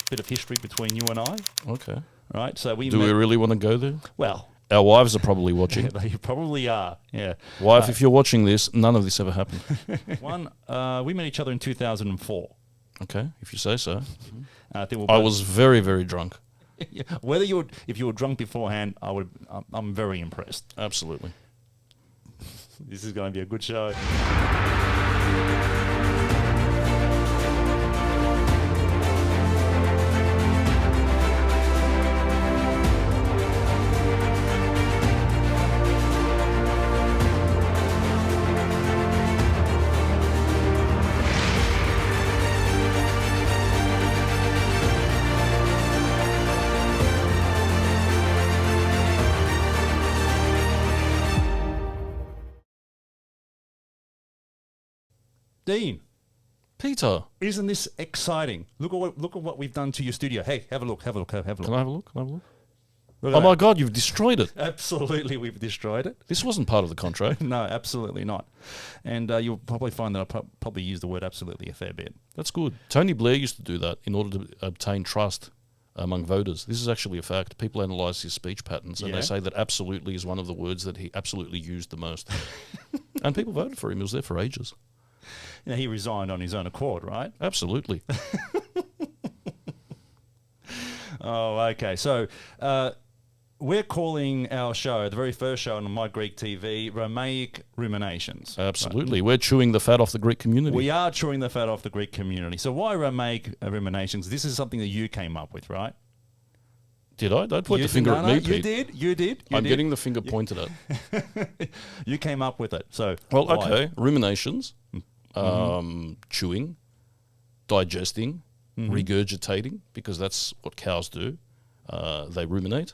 bit of history between you and I. Okay. Right? So Do we really want to go there? Well, our wives are probably watching. they probably are, yeah. Wife, if you're watching this, none of this ever happened. We met each other in 2004. Okay, if you say so. I think I was very, very drunk. If you were drunk beforehand, I'm very impressed. Absolutely. This is going to be a good show. Dean, Peter, isn't this exciting? Look at what we've done to your studio. Hey, have a look. can I have a look? Look Oh at my that. God, you've destroyed it. Absolutely, we've destroyed it. This wasn't part of the contract. No, absolutely not. And you'll probably find that I probably use the word absolutely a fair bit. That's good. Tony Blair used to do that in order to obtain trust among voters. This is actually a fact. People analyse his speech patterns and they say that absolutely is one of the words that he absolutely used the most. And people voted for him. He was there for ages. You know, he resigned on his own accord, right? Absolutely. Oh, okay. So we're calling our show, the very first show on My Greek TV, Romaic Ruminations. Absolutely. Right. We're chewing the fat off the Greek community. We are chewing the fat off the Greek community. So why Romaic Ruminations? This is something that you came up with, right? Did I? Don't point the finger at me, Pete. You did. I'm getting the finger pointed at. You came up with it. So well, why? okay. Ruminations, chewing, digesting, regurgitating, because that's what cows do. They ruminate.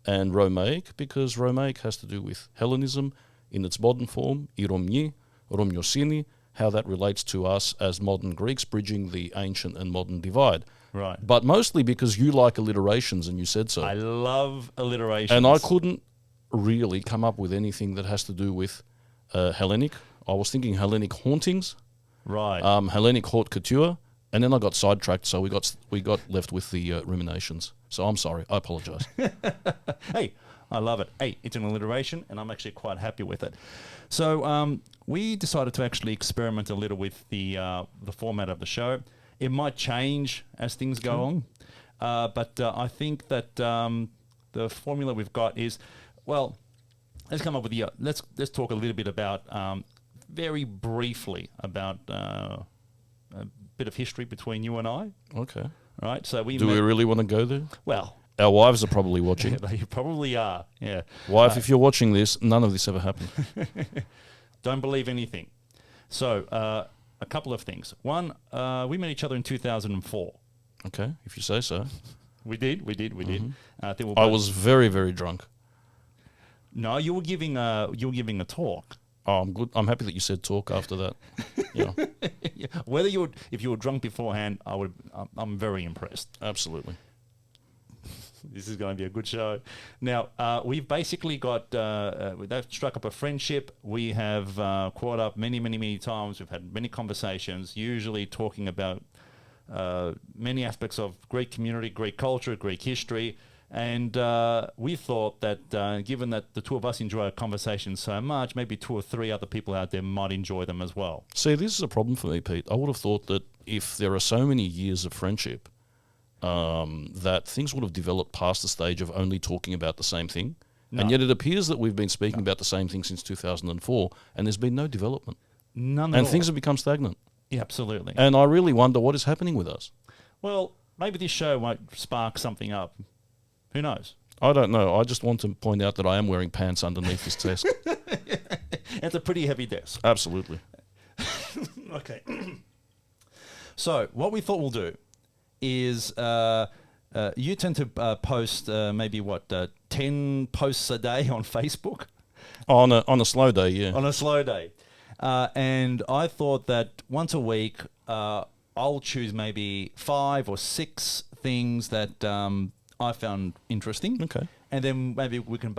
And Romaic, because Romaic has to do with Hellenism in its modern form, iromni, romyosini, how that relates to us as modern Greeks, bridging the ancient and modern divide. Right. But mostly because you like alliterations and you said so. I love alliterations. And I couldn't really come up with anything that has to do with Hellenic. I was thinking Hellenic hauntings, right? Hellenic haute couture, and then I got sidetracked, so we got left with the ruminations. So I'm sorry, I apologise. Hey, I love it. Hey, it's an alliteration, and I'm actually quite happy with it. So we decided to actually experiment a little with the format of the show. It might change as things go on, but I think that the formula we've got is, well, let's come up with let's talk a little bit about very briefly about a bit of history between you and I. Okay. Right. So do we really want to go there? Well, our wives are probably watching. They probably are. Yeah. Wife, if you're watching this, none of this ever happened. Don't believe anything. So a couple of things. One, we met each other in 2004. Okay, if you say so. We did. I think I was very, very drunk. No, you were giving a talk. Oh, I'm good. I'm happy that you said talk after that. Yeah. If you were drunk beforehand, I'm very impressed. Absolutely. This is going to be a good show. Now, we've basically got, they've struck up a friendship. We have caught up many times. We've had many conversations, usually talking about many aspects of Greek community, Greek culture, Greek history. And we thought that given that the two of us enjoy our conversations so much, maybe 2 or 3 other people out there might enjoy them as well. See, this is a problem for me, Pete. I would have thought that if there are so many years of friendship, that things would have developed past the stage of only talking about the same thing. No. And yet it appears that we've been speaking about the same thing since 2004, and there's been no development. None at all. And things have become stagnant. Yeah, absolutely. And I really wonder what is happening with us. Well, maybe this show might spark something up. Who knows? I don't know. I just want to point out that I am wearing pants underneath this desk. It's a pretty heavy desk. Absolutely. Okay. So what we thought we'll do is you tend to post maybe 10 posts a day on Facebook? On a slow day, yeah. On a slow day. And I thought that once a week I'll choose maybe 5 or 6 things that I found interesting. Okay. And then maybe we can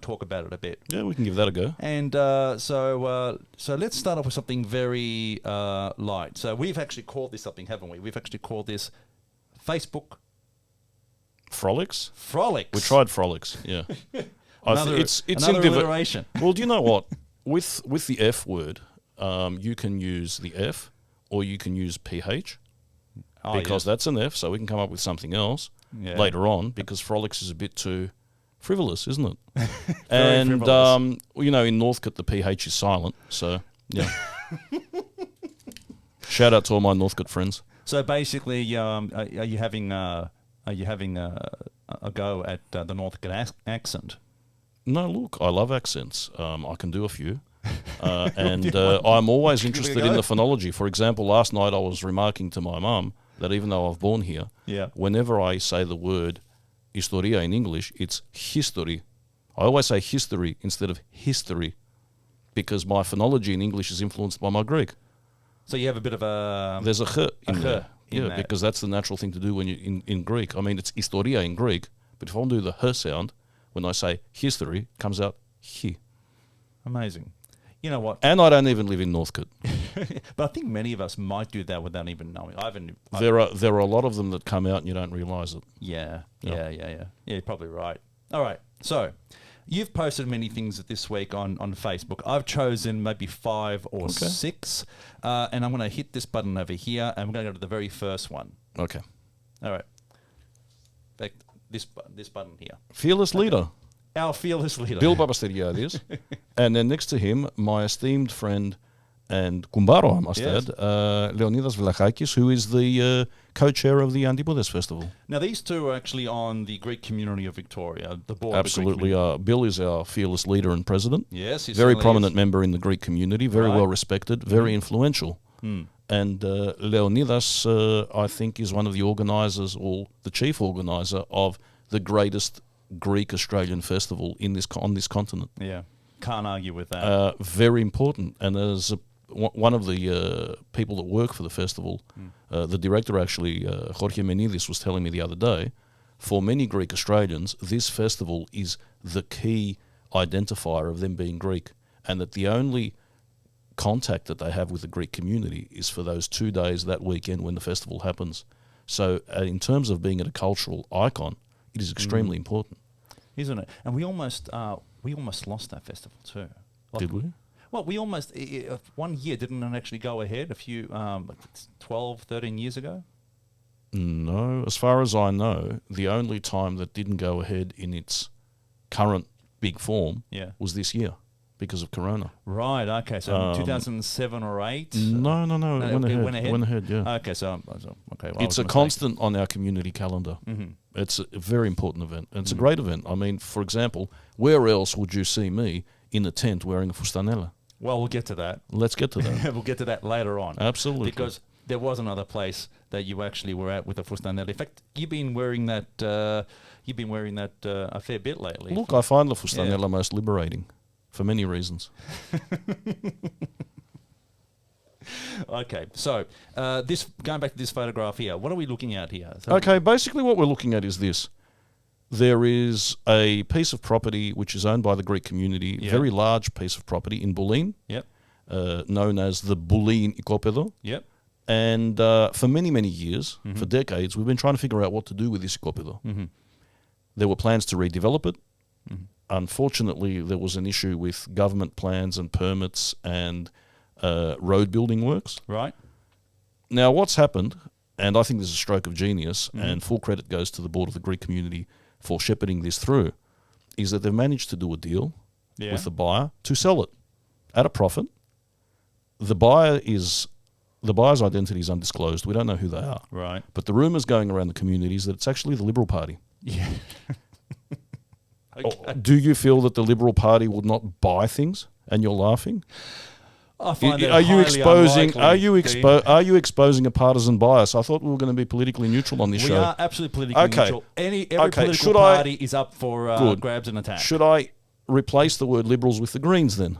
talk about it a bit. Yeah, we can give that a go. And so let's start off with something very light. So we've actually called this something, haven't we? We've actually called this Facebook. Frolics? Frolics. We tried frolics, yeah. It's another alliteration. Well, do you know what? With the F word, you can use the F or you can use PH because that's an F, so we can come up with something else later on because frolics is a bit too frivolous, isn't it? And, in Northcote, the PH is silent, so, yeah. Shout out to all my Northcote friends. So basically, are you having a go at the Northcote accent? No, look, I love accents. I can do a few. I'm always interested in the phonology. For example, last night I was remarking to my mum that even though I've born here, whenever I say the word historia in English, it's history. I always say history instead of history because my phonology in English is influenced by my Greek. So you have a bit of a... There's a ch in there. That. Because that's the natural thing to do when you in Greek. I mean, it's historia in Greek, but if I do the h sound, when I say history, it comes out hi. Amazing. You know what? And I don't even live in Northcote. But I think many of us might do that without even knowing. There are a lot of them that come out and you don't realise it. Yeah. You're probably right. All right. So, you've posted many things this week on Facebook. I've chosen maybe 5 or 6. And I'm going to hit this button over here, and we're going to go to the very first one. Okay. All right. Back this button here. Fearless leader. Our fearless leader. Bill Babasteriadis. And then next to him, my esteemed friend and kumbaro, I must add, Leonidas Vlachakis, who is the co-chair of the Antipodes Festival. Now, these two are actually on the Greek community of Victoria, the board. Absolutely. Bill is our fearless leader and president. Yes, very prominent member in the Greek community, very well respected, very influential. And Leonidas, I think, is one of the organisers, or the chief organiser of the greatest Greek-Australian festival on this continent. Yeah, can't argue with that. Very important. And as one of the people that work for the festival, the director actually, Jorge Menidis, was telling me the other day, for many Greek Australians, this festival is the key identifier of them being Greek, and that the only contact that they have with the Greek community is for those 2 days that weekend when the festival happens. So in terms of being a cultural icon, it is extremely important. Isn't it? And we almost lost that festival too. Did we? Well, we almost, 1 year didn't it actually go ahead a few, 12, 13 years ago? No. As far as I know, the only time that didn't go ahead in its current big form was this year because of Corona. Right, okay. So 2007 or 8? No. It went ahead, yeah. Okay, so okay. Well, it's a constant on our community calendar. Mm-hmm. It's a very important event. And it's a great event. I mean, for example, where else would you see me in a tent wearing a Fustanella? Well, we'll get to that. Let's get to that. We'll get to that later on. Absolutely. Because there was another place that you actually were at with a Fustanella. In fact, you've been wearing that a fair bit lately. Look, I find the Fustanella most liberating for many reasons. Okay, so going back to this photograph here, what are we looking at here? Okay, basically what we're looking at is this. There is a piece of property which is owned by the Greek community, a very large piece of property in Boulin, known as the Boulin Ikopedo. Yep. And for many, many years, for decades, we've been trying to figure out what to do with this Ikopedo. Mm-hmm. There were plans to redevelop it. Mm-hmm. Unfortunately, there was an issue with government plans and permits and road building works. Right. Now, what's happened, and I think this is a stroke of genius, and full credit goes to the board of the Greek community for shepherding this through, is that they've managed to do a deal with the buyer to sell it at a profit. The buyer's identity is undisclosed. We don't know who they are. Right. But the rumours going around the community is that it's actually the Liberal Party. Yeah. Okay. Do you feel that the Liberal Party would not buy things? And you're laughing. I find Are you exposing a partisan bias? I thought we were going to be politically neutral on this show. We are absolutely politically neutral. Every political party is up for grabs and attack. Should I replace the word Liberals with the Greens then?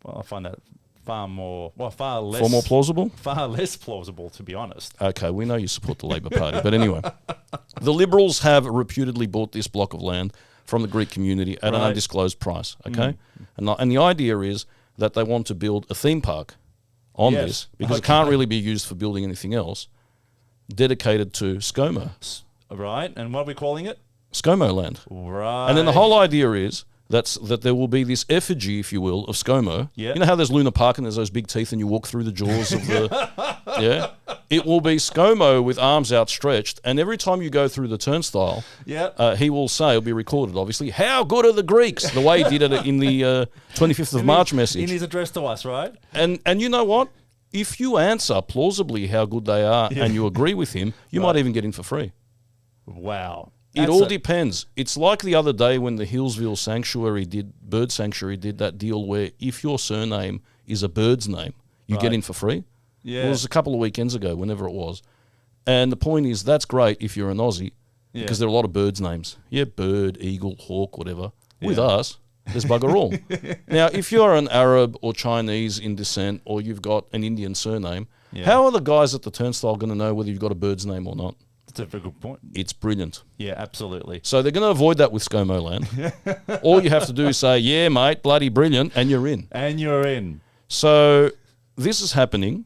Well, I find that far more plausible? Far less plausible, to be honest. Okay, we know you support the Labor Party, but anyway. The Liberals have reputedly bought this block of land from the Greek community at an undisclosed price, okay? And the idea is that they want to build a theme park on this, because it can't really be used for building anything else. dedicated to ScoMo. Right, and what are we calling it? ScoMo land. Right. And then the whole idea is that there will be this effigy, if you will, of ScoMo. Yeah. You know how there's Luna Park and there's those big teeth and you walk through the jaws of the... Yeah? It will be ScoMo with arms outstretched, and every time you go through the turnstile, he will say, it'll be recorded obviously, how good are the Greeks? The way he did it in the 25th of March message. In his address to us, right? And you know what? If you answer plausibly how good they are and you agree with him, you might even get in for free. Wow. It all depends. It's like the other day when the Hillsville Bird Sanctuary did that deal where if your surname is a bird's name, you get in for free. Yeah. Well, it was a couple of weekends ago, whenever it was. And the point is, that's great if you're an Aussie, because there are a lot of birds' names. Yeah, bird, eagle, hawk, whatever. With us, there's bugger all. Now, if you're an Arab or Chinese in descent, or you've got an Indian surname, how are the guys at the turnstile going to know whether you've got a bird's name or not? That's a very good point. It's brilliant. Yeah, absolutely. So they're going to avoid that with ScoMo land. All you have to do is say, yeah, mate, bloody brilliant, and you're in. And you're in. So this is happening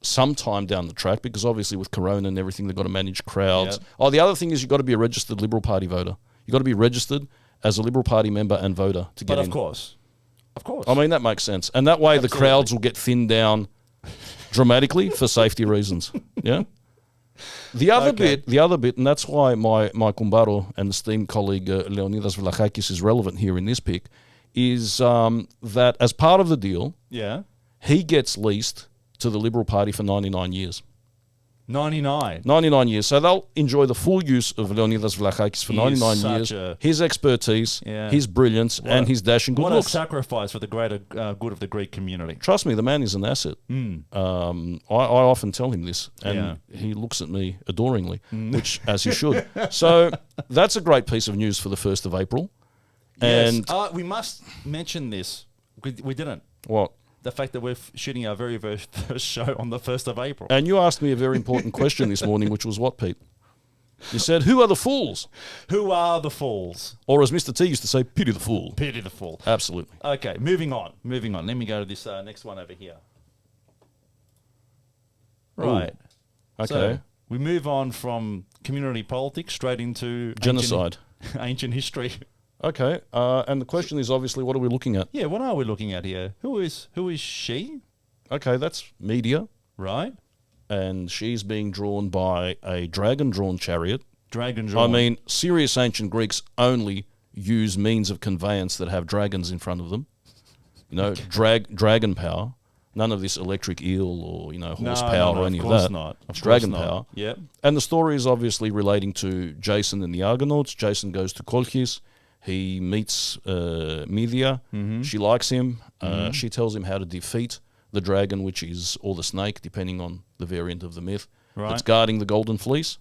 sometime down the track, because obviously with Corona and everything, they've got to manage crowds. Yep. Oh, the other thing is you've got to be a registered Liberal Party voter. You've got to be registered as a Liberal Party member and voter to get in. But of course. Of course. I mean, that makes sense. And that way the crowds will get thinned down dramatically for safety reasons. Yeah? The other bit, and that's why my kumbaro and esteemed colleague Leonidas Vlachakis is relevant here in this pick, is that as part of the deal, he gets leased to the Liberal Party for 99 years. 99. 99 years. So they'll enjoy the full use of Leonidas Vlachakis for 99 years. His expertise, his brilliance, and his dashing good looks. What a sacrifice for the greater good of the Greek community. Trust me, the man is an asset. I often tell him this, and he looks at me adoringly, which, as he should. So that's a great piece of news for the 1st of April. And we must mention this. We didn't. What? The fact that we're shooting our very, very first show on the 1st of April. And you asked me a very important question this morning, which was what, Pete? You said, who are the fools? Who are the fools? Or as Mr. T used to say, pity the fool. Pity the fool. Absolutely. Okay, moving on. Let me go to this next one over here. Right. Okay. So we move on from community politics straight into genocide. Ancient history. Okay, and the question is obviously, what are we looking at? Yeah, what are we looking at here? Who is she? Okay, that's media. Right. And she's being drawn by a dragon-drawn chariot. Dragon-drawn. I mean, serious ancient Greeks only use means of conveyance that have dragons in front of them. You know, dragon power. None of this electric eel or, horsepower or any of that. Of course not. It's dragon power. Yep. And the story is obviously relating to Jason and the Argonauts. Jason goes to Kolchis. He meets Medea. She likes him. She tells him how to defeat the dragon, or the snake, depending on the variant of the myth, that's guarding the golden fleece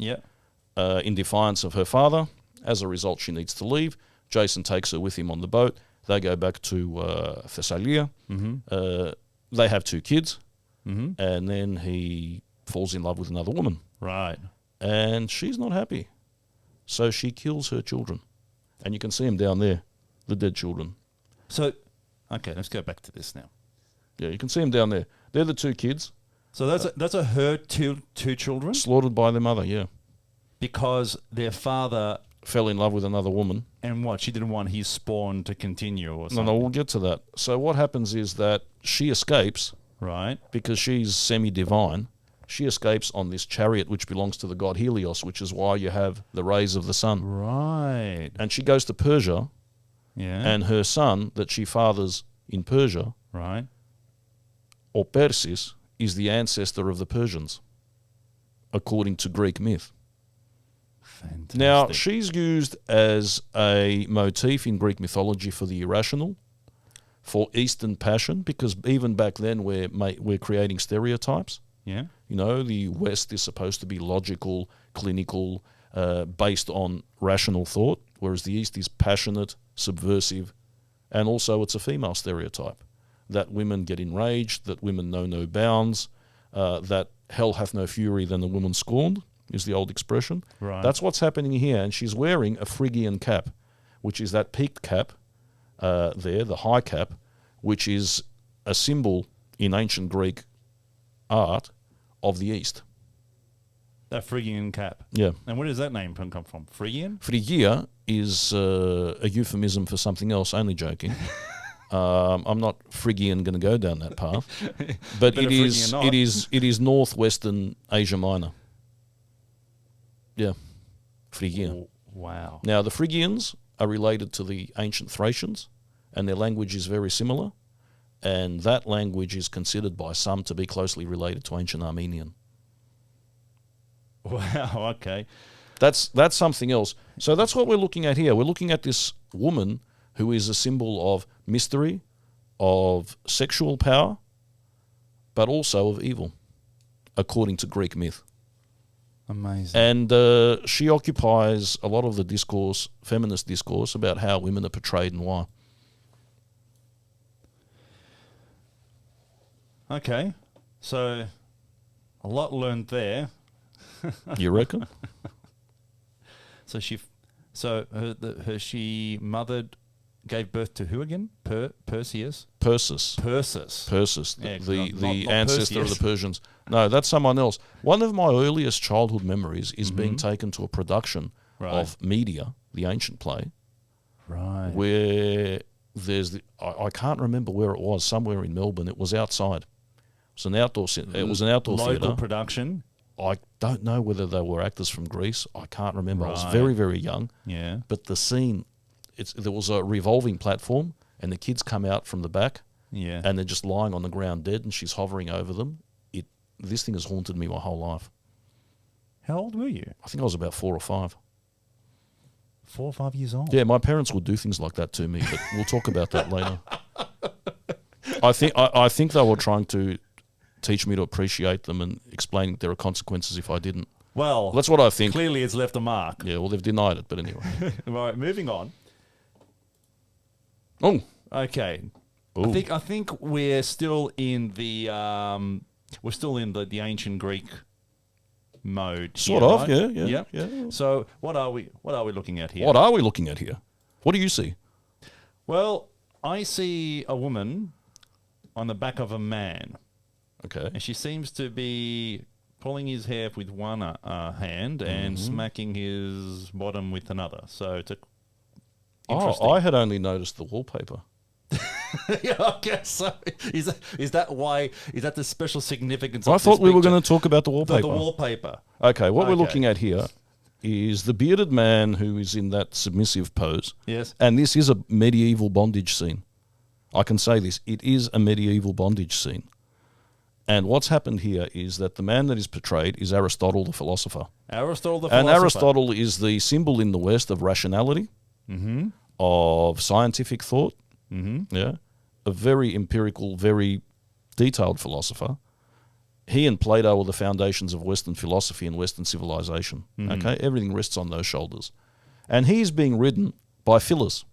in defiance of her father. As a result, she needs to leave. Jason takes her with him on the boat. They go back to Thessalia. They have 2 kids. And then he falls in love with another woman. Right. And she's not happy. So she kills her children. And you can see them down there, the dead children. So, okay, let's go back to this now. Yeah, you can see them down there. They're the 2 kids. So that's her two children? Slaughtered by their mother, yeah. Because their father... fell in love with another woman. And what? She didn't want his spawn to continue or something? No, we'll get to that. So what happens is that she escapes. Right. Because she's semi-divine. She escapes on this chariot which belongs to the god Helios, which is why you have the rays of the sun. Right. And she goes to Persia. Yeah. And her son that she fathers in Persia, right, or Persis, is the ancestor of the Persians, according to Greek myth. Fantastic. Now, she's used as a motif in Greek mythology for the irrational, for Eastern passion, because even back then we're creating stereotypes. Yeah. You know, the West is supposed to be logical, clinical, based on rational thought, whereas the East is passionate, subversive, and also it's a female stereotype, that women get enraged, that women know no bounds, that hell hath no fury than the woman scorned, is the old expression. Right. That's what's happening here, and she's wearing a Phrygian cap, which is that peaked cap there, the high cap, which is a symbol in ancient Greek art of the East. That Phrygian cap. Yeah. And where does that name come from? Phrygian? Phrygia is a euphemism for something else. Only joking. I'm not Phrygian going to go down that path, but it is northwestern Asia Minor. Yeah, Phrygia. Oh, wow. Now the Phrygians are related to the ancient Thracians, and their language is very similar, and that language is considered by some to be closely related to ancient Armenian. Wow. Okay. That's something else. So that's what we're looking at here. We're looking at this woman who is a symbol of mystery, of sexual power, but also of evil, according to Greek myth. Amazing. And she occupies a lot of the discourse, feminist discourse, about how women are portrayed and why. Okay. So, a lot learned there. You reckon? So she gave birth to who again? Perseus? Persis. Yeah, the not ancestor of Perseus. the Persians. No, that's someone else. One of my earliest childhood memories is being taken to a production of Media, the ancient play, Right. where there's I can't remember where it was, somewhere in Melbourne. It was outside. It was an outdoor Local theatre. production. I don't know whether they were actors from Greece. I can't remember. I was Right. very, very young. Yeah. But the scene, there was a revolving platform, and the kids come out from the back, Yeah. and they're just lying on the ground dead, and she's hovering over them. This thing has haunted me my whole life. How old were you? I think I was about 4 or 5. 4 or 5 years old. Yeah, my parents would do things like that to me, but we'll talk about that later. I think they were trying to teach me to appreciate them and explaining there are consequences if I didn't. Well, That's what I think. clearly it's left a mark. Yeah, well, they've denied it, but anyway. Right, moving on. Oh, Okay. Ooh. I think we're still in the the ancient Greek mode. sort here, of, right? yeah. So what are we looking at here? What are we looking at here? What do you see? Well, I see a woman on the back of a man, Okay. and she seems to be pulling his hair with one hand and smacking his bottom with another. So it's interesting. Oh, I had only noticed the wallpaper. Yeah, I guess so. Is that the special significance? I of thought this we were picture? going to talk about the wallpaper. The wallpaper. Okay, what we're Okay. looking at here is the bearded man who is in that submissive pose. Yes. And this is a medieval bondage scene. I can say this. It is a medieval bondage scene. And what's happened here is that the man that is portrayed is Aristotle, the philosopher. Aristotle, the And philosopher. Aristotle is the symbol in the West of rationality, of scientific thought, yeah, a very empirical, very detailed philosopher. He and Plato are the foundations of Western philosophy and Western civilization. Okay, everything rests on those shoulders. And he's being ridden by Phyllis.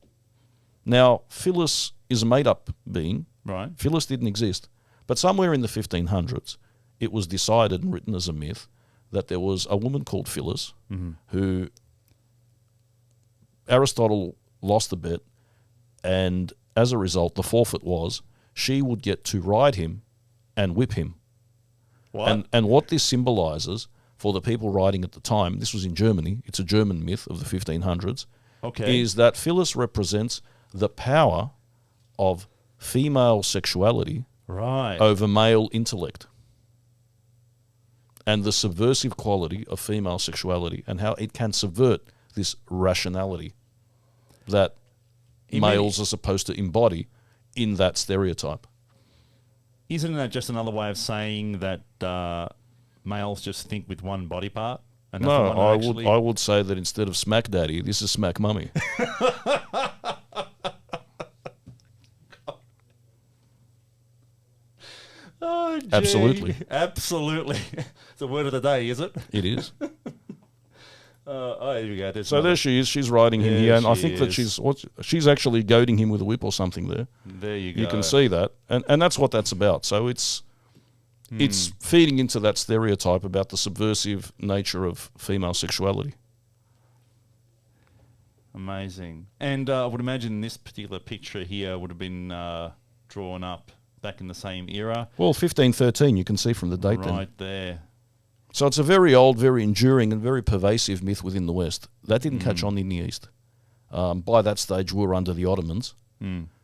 Now, Phyllis is a made-up being. Right. Phyllis didn't exist. But somewhere in the 1500s, it was decided and written as a myth that there was a woman called Phyllis who Aristotle lost a bet, and as a result, the forfeit was she would get to ride him and whip him. What? And what this symbolizes for the people riding at the time, this was in Germany, it's a German myth of the 1500s, Okay. is that Phyllis represents the power of female sexuality Right. over male intellect, and the subversive quality of female sexuality and how it can subvert this rationality that males are supposed to embody in that stereotype. Isn't that just another way of saying that males just think with one body part? And No, that's the one actually... I would say that instead of smack daddy, this is smack mummy. Oh, gee. Absolutely. Absolutely. It's the word of the day, is it? It is. Oh, here we go. There's So another- there she is. She's riding him There here, and I she think that is. she's actually goading him with a whip or something there. There you go. You can see that, and that's what that's about. So it's feeding into that stereotype about the subversive nature of female sexuality. Amazing. And I would imagine this particular picture here would have been drawn up back in the same era. Well, 1513, you can see from the date Right there. So it's a very old, very enduring, and very pervasive myth within the West. That didn't catch on in the East. By that stage, we were under the Ottomans.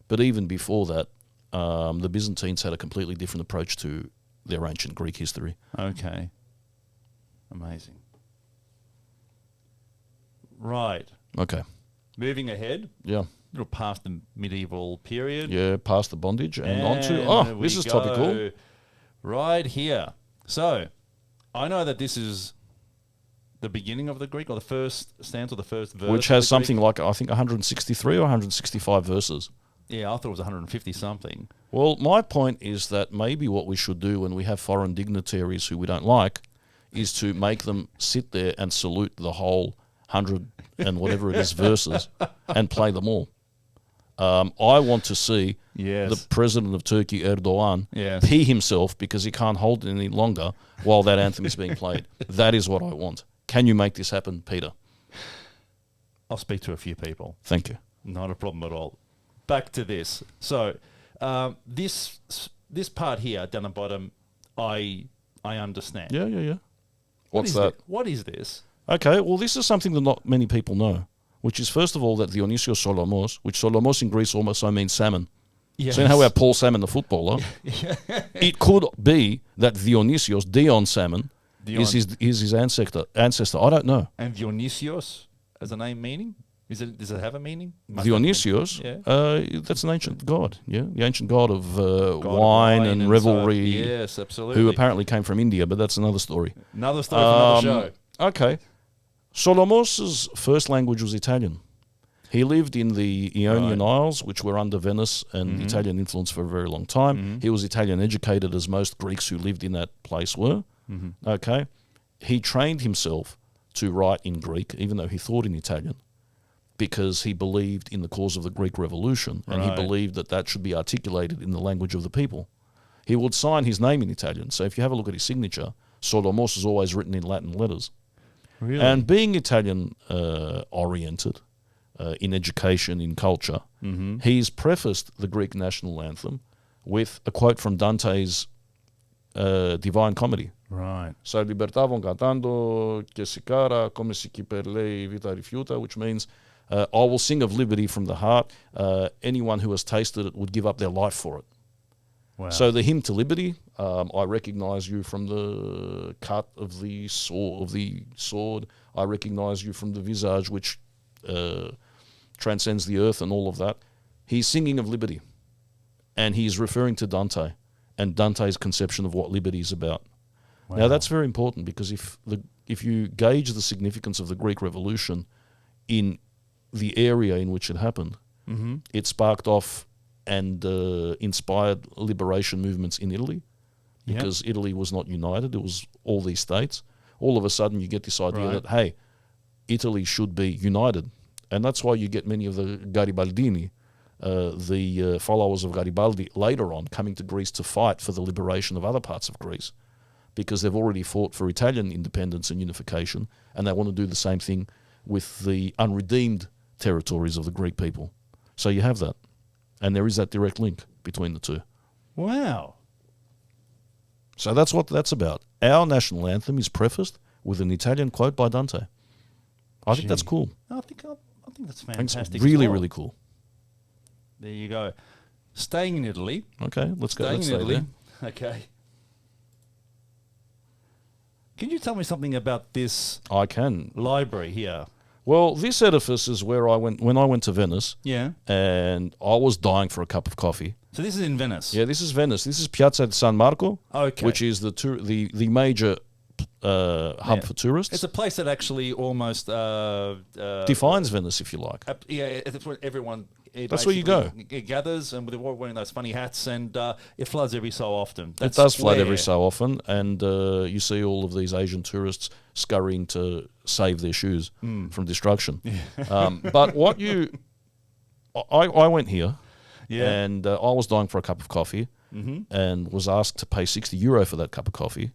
But even before that, the Byzantines had a completely different approach to their ancient Greek history. Okay. Amazing. Right. Okay. Moving ahead. Yeah. A little past the medieval period. Yeah, past the bondage and on to... this is topical. Right here. So, I know that this is the beginning of the Greek, or the first stanza, or the first verse. Which has something like, I think, 163 or 165 verses. Yeah, I thought it was 150 something. Well, my point is that maybe what we should do when we have foreign dignitaries who we don't like is to make them sit there and salute the whole 100 and whatever it is verses and play them all. I want to see the president of Turkey, Erdogan, pee himself because he can't hold it any longer while that anthem is being played. That is what I want. Can you make this happen, Peter? I'll speak to a few people. Thank you. Not a problem at all. Back to this. So, this part here down the bottom, I understand. Yeah. What's that? What is this? Okay, well, this is something that not many people know, which is, first of all, that Dionysios Solomos, which Solomos in Greece also means salmon. Yes. So you know how we have Paul Salmon, the footballer? It could be that Dionysios, Dion Salmon, is his ancestor. I don't know. And Dionysios, as a name meaning? Does it have a meaning? Dionysios, that's an ancient god, the ancient god of wine and revelry. Yes, absolutely. Who apparently came from India, but that's another story. Another story for another show. Okay. Solomos' first language was Italian. He lived in the Ionian Isles, which were under Venice and Italian influence for a very long time. He was Italian educated, as most Greeks who lived in that place were. Okay. He trained himself to write in Greek, even though he thought in Italian, because he believed in the cause of the Greek Revolution, and he believed that that should be articulated in the language of the people. He would sign his name in Italian. So if you have a look at his signature, Solomos is always written in Latin letters. Really? And being Italian oriented in education, in culture, he's prefaced the Greek national anthem with a quote from Dante's Divine Comedy. Right. So libertà von cantando che si cara come si chi per lei vita rifiuta, which means I will sing of liberty from the heart. Anyone who has tasted it would give up their life for it. Wow. So the hymn to liberty, I recognise you from the cut of the sword. I recognise you from the visage which transcends the earth and all of that. He's singing of liberty, and he's referring to Dante and Dante's conception of what liberty is about. Wow. Now that's very important, because if you gauge the significance of the Greek Revolution in the area in which it happened, it sparked off and inspired liberation movements in Italy, because Italy was not united. It was all these states. All of a sudden you get this idea that, hey, Italy should be united. And that's why you get many of the Garibaldini, the followers of Garibaldi, later on coming to Greece to fight for the liberation of other parts of Greece, because they've already fought for Italian independence and unification, and they want to do the same thing with the unredeemed territories of the Greek people. So you have that. And there is that direct link between the two. Wow. So that's what that's about. Our national anthem is prefaced with an Italian quote by Dante. I think that's cool. I think that's fantastic. It's really, really cool. There you go. Staying in Italy. Okay, let's go. Let's Staying in Italy. there. Okay. Can you tell me something about this I can. library here? Well, this edifice is where I went when I went to Venice. Yeah. And I was dying for a cup of coffee. So this is in Venice? Yeah, this is Venice. This is Piazza di San Marco, which is the major hub for tourists. It's a place that actually almost defines Venice, if you like. It's where everyone that's where you go. It gathers, and they're all wearing those funny hats, and it floods every so often. It does flood every so often, and you see all of these Asian tourists scurrying to save their shoes from destruction. But what I went here, and I was dying for a cup of coffee, and was asked to pay €60 for that cup of coffee.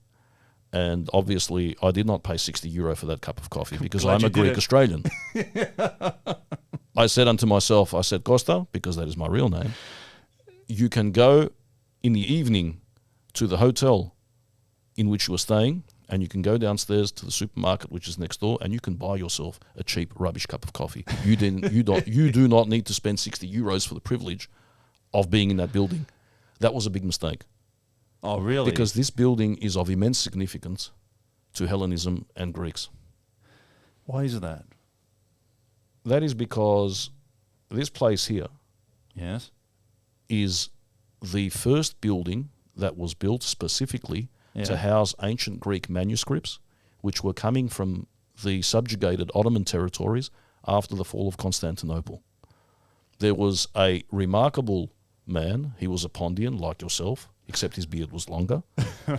And obviously, I did not pay €60 for that cup of coffee, because I'm a Greek Australian. I said unto myself, I said, Costa, because that is my real name, you can go in the evening to the hotel in which you were staying, and you can go downstairs to the supermarket, which is next door, and you can buy yourself a cheap rubbish cup of coffee. You do not need to spend 60 euros for the privilege of being in that building. That was a big mistake. Oh, really? Because this building is of immense significance to Hellenism and Greeks. Why is that? That is because this place here Yes. is the first building that was built specifically to house ancient Greek manuscripts, which were coming from the subjugated Ottoman territories after the fall of Constantinople. There was a remarkable man, he was a Pontian like yourself, except his beard was longer,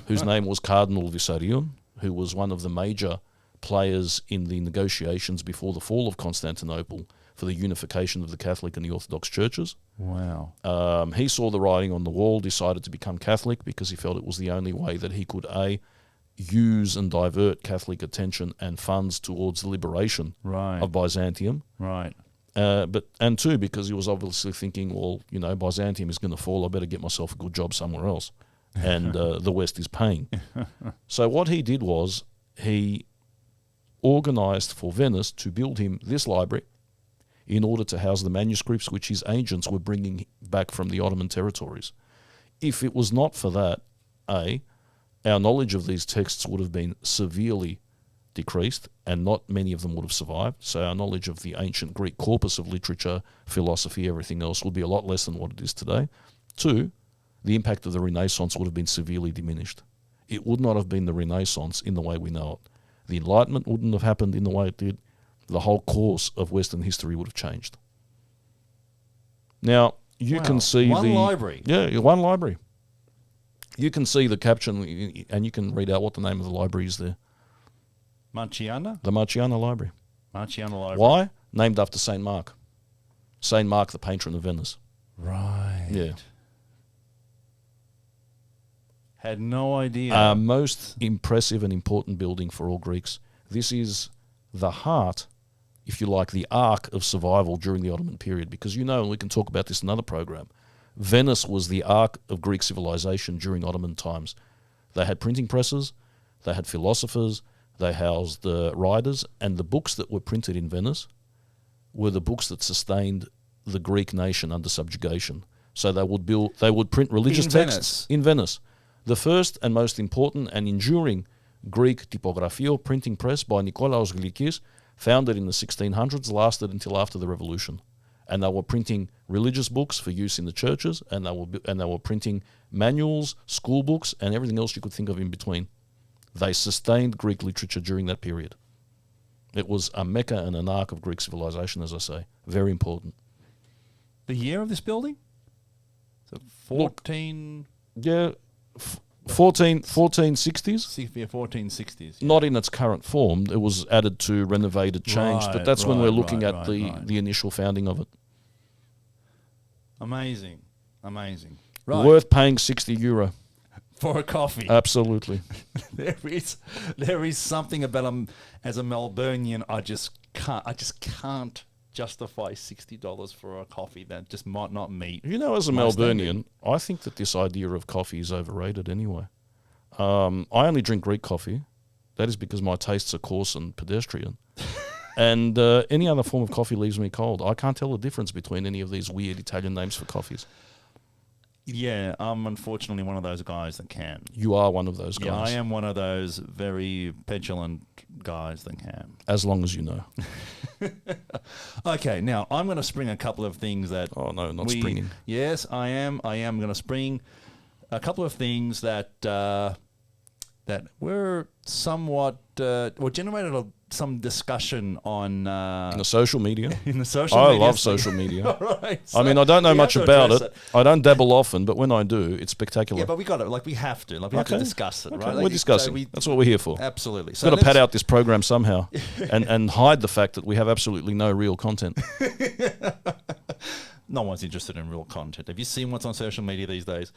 whose name was Cardinal Vissarion, who was one of the major players in the negotiations before the fall of Constantinople for the unification of the Catholic and the Orthodox churches. Wow. He saw the writing on the wall, decided to become Catholic because he felt it was the only way that he could, use and divert Catholic attention and funds towards the liberation of Byzantium. Right. And two, because he was obviously thinking, well, Byzantium is going to fall, I better get myself a good job somewhere else. And the West is paying. So what he did was he organised for Venice to build him this library in order to house the manuscripts which his agents were bringing back from the Ottoman territories. If it was not for that, our knowledge of these texts would have been severely decreased and not many of them would have survived. So our knowledge of the ancient Greek corpus of literature, philosophy, everything else would be a lot less than what it is today. Two, the impact of the Renaissance would have been severely diminished. It would not have been the Renaissance in the way we know it. The Enlightenment wouldn't have happened in the way it did. The whole course of Western history would have changed. Now, you can see one library. Yeah, one library. You can see the caption, and you can read out what the name of the library is there. Marciana? The Marciana Library. Marciana Library. Why? Named after Saint Mark. Saint Mark, the patron of Venice. Right. Yeah. Had no idea. Most impressive and important building for all Greeks. This is the heart, if you like, the arc of survival during the Ottoman period. Because and we can talk about this in another program, Venice was the arc of Greek civilization during Ottoman times. They had printing presses, they had philosophers, they housed writers, and the books that were printed in Venice were the books that sustained the Greek nation under subjugation. So they would print religious texts in Venice. The first and most important and enduring Greek typographio printing press by Nikolaos Glikis, founded in the 1600s, lasted until after the revolution. And they were printing religious books for use in the churches, and they were printing manuals, school books, and everything else you could think of in between. They sustained Greek literature during that period. It was a mecca and an arc of Greek civilization, as I say. Very important. The year of this building? So 14... Yeah, 1460s. Yeah, 1460s. Yeah. Not in its current form. It was added to, renovated, changed. But that's when we're looking at the initial founding of it. Amazing. Right. Worth paying €60 for a coffee. Absolutely. There is something about as a Melburnian, I just can't justify $60 for a coffee that just might not meet. As a Melburnian, I think that this idea of coffee is overrated anyway. I only drink Greek coffee. That is because my tastes are coarse and pedestrian. And any other form of coffee leaves me cold. I can't tell the difference between any of these weird Italian names for coffees. Yeah, I'm unfortunately one of those guys that can. You are one of those guys. Yeah, I am one of those very petulant guys that can. As long as you know. Okay, now I'm going to spring a couple of things that... Oh, no, not springing. Yes, I am. I am going to spring a couple of things that were somewhat... generated some discussion on... in the social media. In the social media. I love social media. All right. So I mean, I don't know much about it. I don't dabble often, but when I do, it's spectacular. Yeah, but we got it. Like, we have to. Like, we have to discuss it, right? We're discussing. That's what we're here for. Absolutely. So we've got to pad out this program somehow and hide the fact that we have absolutely no real content. No one's interested in real content. Have you seen what's on social media these days?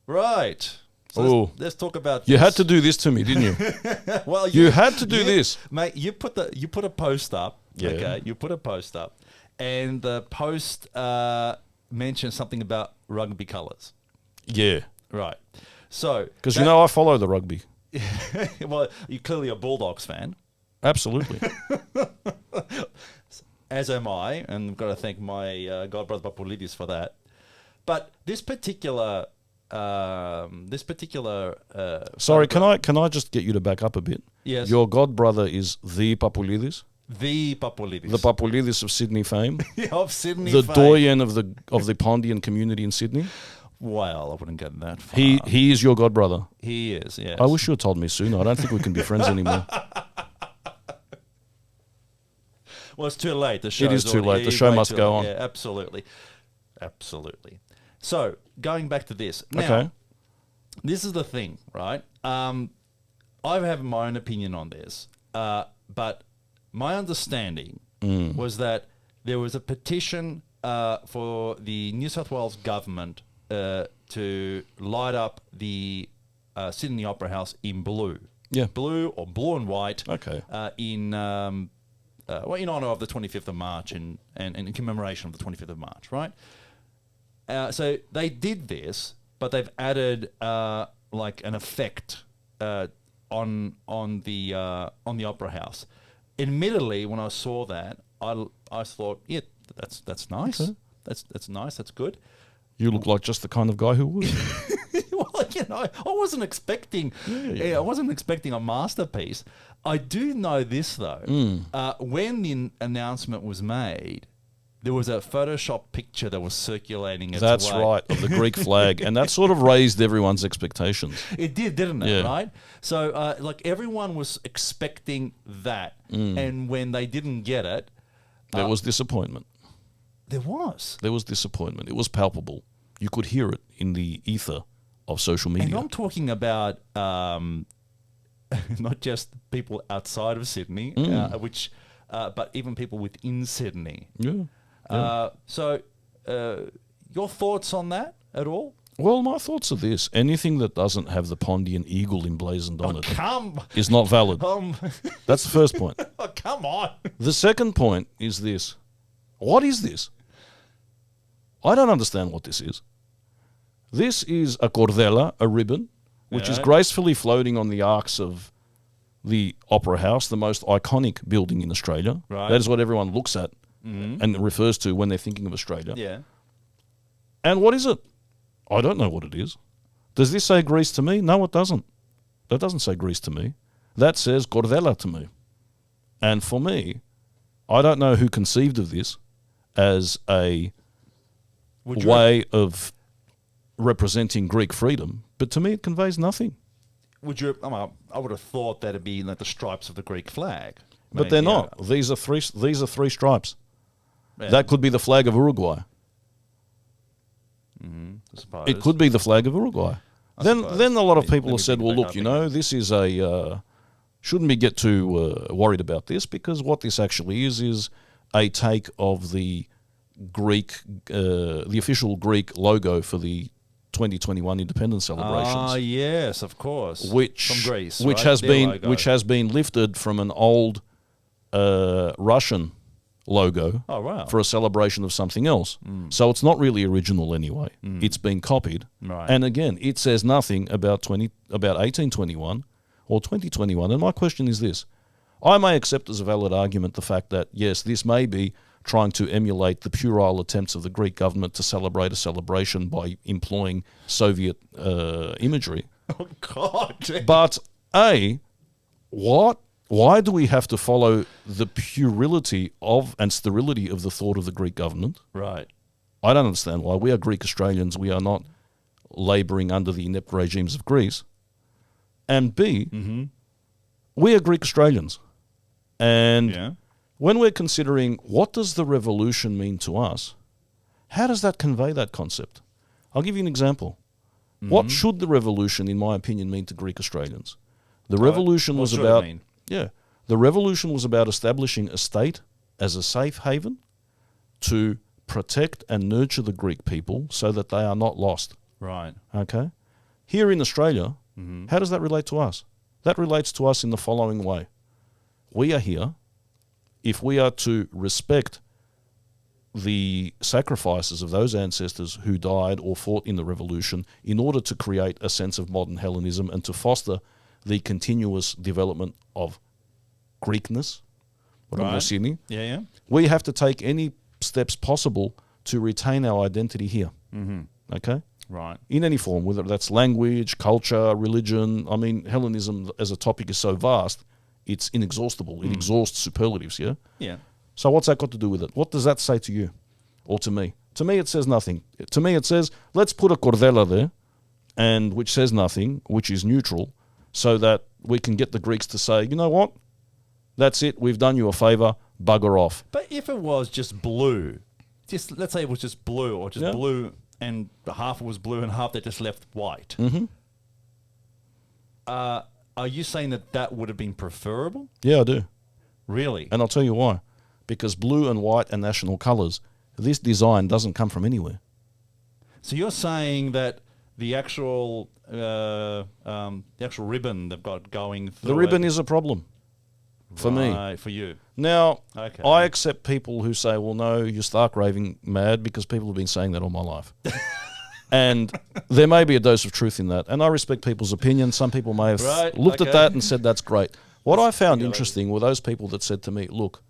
Right. So let's talk about this. You had to do this to me, didn't you? Well, you had to do this. Mate, you put a post up. Yeah. Okay, you put a post up. And the post mentioned something about rugby colours. Yeah. Right. So... Because I follow the rugby. Well, you're clearly a Bulldogs fan, Absolutely. as am I, and I've got to thank my godbrother Papulidis for that. But this particular, Sorry, can I just get you to back up a bit? Yes. Your godbrother is the Papulidis, the Papulidis, the Papulidis of Sydney fame, of Sydney, the fame. doyen of the Pontian community in Sydney. Well, I wouldn't get that far. He is your godbrother. He is, yes. I wish you had told me sooner. I don't think we can be friends anymore. Well, it's too late. The It is too late. The show must go on. Yeah, absolutely. Absolutely. So, going back to this. Now, Okay. this is the thing, right? I have my own opinion on this. But my understanding was that there was a petition for the New South Wales government to light up the Sydney Opera House in blue. Yeah. Blue or blue and white. Okay. In honor of the 25th of March and in commemoration of the 25th of March, right? So they did this, but they've added like an effect on the Opera House. Admittedly, when I saw that, I thought, yeah, that's nice. Okay. That's nice. That's good. You look like just the kind of guy who would. Well, I wasn't expecting. I wasn't expecting a masterpiece. I do know this though. When the announcement was made, there was a Photoshop picture that was circulating. That's right, of the Greek flag, and that sort of raised everyone's expectations. It did, didn't it? Yeah. Right. So, like everyone was expecting that, and when they didn't get it, There was disappointment. there was. There was disappointment. It was palpable. You could hear it in the ether of social media. And I'm talking about not just people outside of Sydney, but even people within Sydney. Yeah. So, your thoughts on that at all? Well, my thoughts are this. Anything that doesn't have the Pontian eagle emblazoned on it is not valid. That's the first point. Oh, come on. The second point is this. What is this? I don't understand what this is. This is a cordella, a ribbon, which is gracefully floating on the arcs of the Opera House, the most iconic building in Australia. Right. That is what everyone looks at and refers to when they're thinking of Australia. Yeah. And what is it? I don't know what it is. Does this say Greece to me? No, it doesn't. That doesn't say Greece to me. That says cordella to me. And for me, I don't know who conceived of this as a way of representing Greek freedom, but to me it conveys nothing. I would have thought that'd be like the stripes of the Greek flag. But they're not. These are three stripes. Yeah. That could be the flag of Uruguay. I suppose. It could be the flag of Uruguay. Then a lot of people Let have me said, bring well, it back look, up you know, this is a... shouldn't we get too worried about this? Because what this actually is a take of the Greek, the official Greek logo for the 2021 independence celebrations. Ah, yes, of course. From Greece, which right? has Their been logo. which has been lifted from an old Russian logo Oh, wow. for a celebration of something else. So it's not really original anyway. It's been copied. Right. And again, it says nothing about 1821 or 2021. And my question is this. I may accept as a valid argument the fact that, yes, this may be trying to emulate the puerile attempts of the Greek government to celebrate a celebration by employing Soviet imagery. Oh, God. But, A, why do we have to follow the puerility of and sterility of the thought of the Greek government? Right. I don't understand why. We are Greek Australians. We are not labouring under the inept regimes of Greece. And B, we are Greek Australians. And when we're considering what does the revolution mean to us, how does that convey that concept? I'll give you an example. What should the revolution, in my opinion, mean to Greek Australians? The revolution was about... the revolution was about establishing a state as a safe haven to protect and nurture the Greek people so that they are not lost. Right. Okay? Here in Australia, how does that relate to us? That relates to us in the following way. We are here, if we are to respect the sacrifices of those ancestors who died or fought in the revolution in order to create a sense of modern Hellenism and to foster the continuous development of Greekness, Right. Sydney, Yeah. we have to take any steps possible to retain our identity here. Okay? Right. In any form, whether that's language, culture, religion. I mean, Hellenism as a topic is so vast, it's inexhaustible. It exhausts superlatives, yeah? Yeah. So what's that got to do with it? What does that say to you or to me? To me, it says nothing. To me, it says, let's put a cordella there, and which says nothing, which is neutral, so that we can get the Greeks to say, you know what? That's it. We've done you a favour. Bugger off. But if it was just blue, just let's say it was just blue, or just blue, and half was blue and half they just left white. Are you saying that would have been preferable? Yeah, I do. Really? And I'll tell you why. Because blue and white are national colours. This design doesn't come from anywhere. So you're saying that the actual ribbon they've got going through The ribbon is a problem for me. Right, for you. Now, Okay. I accept people who say, well, no, you're stark raving mad, because people have been saying that all my life. And there may be a dose of truth in that. And I respect people's opinion. Some people may have looked at that and said, that's great. What I found interesting were those people that said to me, look,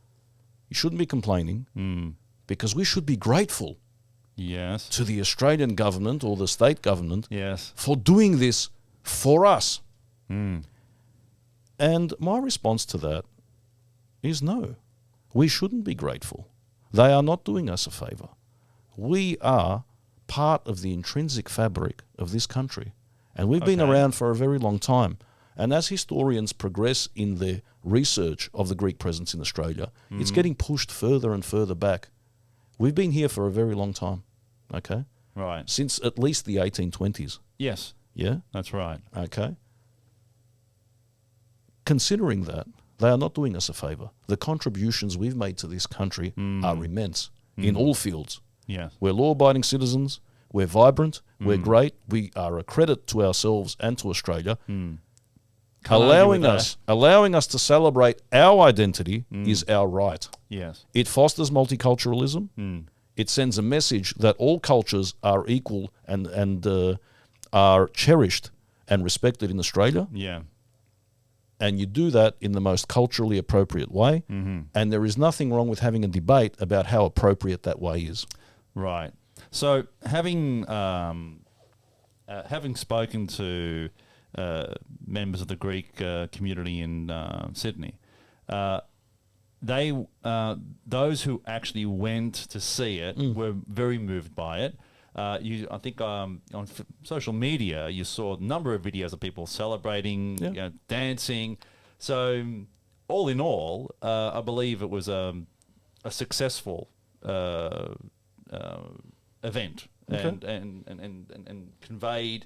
you shouldn't be complaining because we should be grateful Yes. to the Australian government or the state government Yes. for doing this for us. And my response to that is no. We shouldn't be grateful. They are not doing us a favour. We are part of the intrinsic fabric of this country. And we've been around for a very long time. And as historians progress in their research of the Greek presence in Australia, it's getting pushed further and further back. We've been here for a very long time, okay? Right. Since at least the 1820s, Yes. yeah? That's right. Okay. Considering that, they are not doing us a favour. The contributions we've made to this country are immense in all fields. Yes. We're law-abiding citizens. We're vibrant. We're great. We are a credit to ourselves and to Australia. Allowing us to celebrate our identity is our right. Yes. It fosters multiculturalism. It sends a message that all cultures are equal and are cherished and respected in Australia. Yeah. And you do that in the most culturally appropriate way. And there is nothing wrong with having a debate about how appropriate that way is. Right. So having spoken to members of the Greek community in Sydney, those who actually went to see it were very moved by it. I think on social media you saw a number of videos of people celebrating, dancing. So all in all, I believe it was a successful event and conveyed.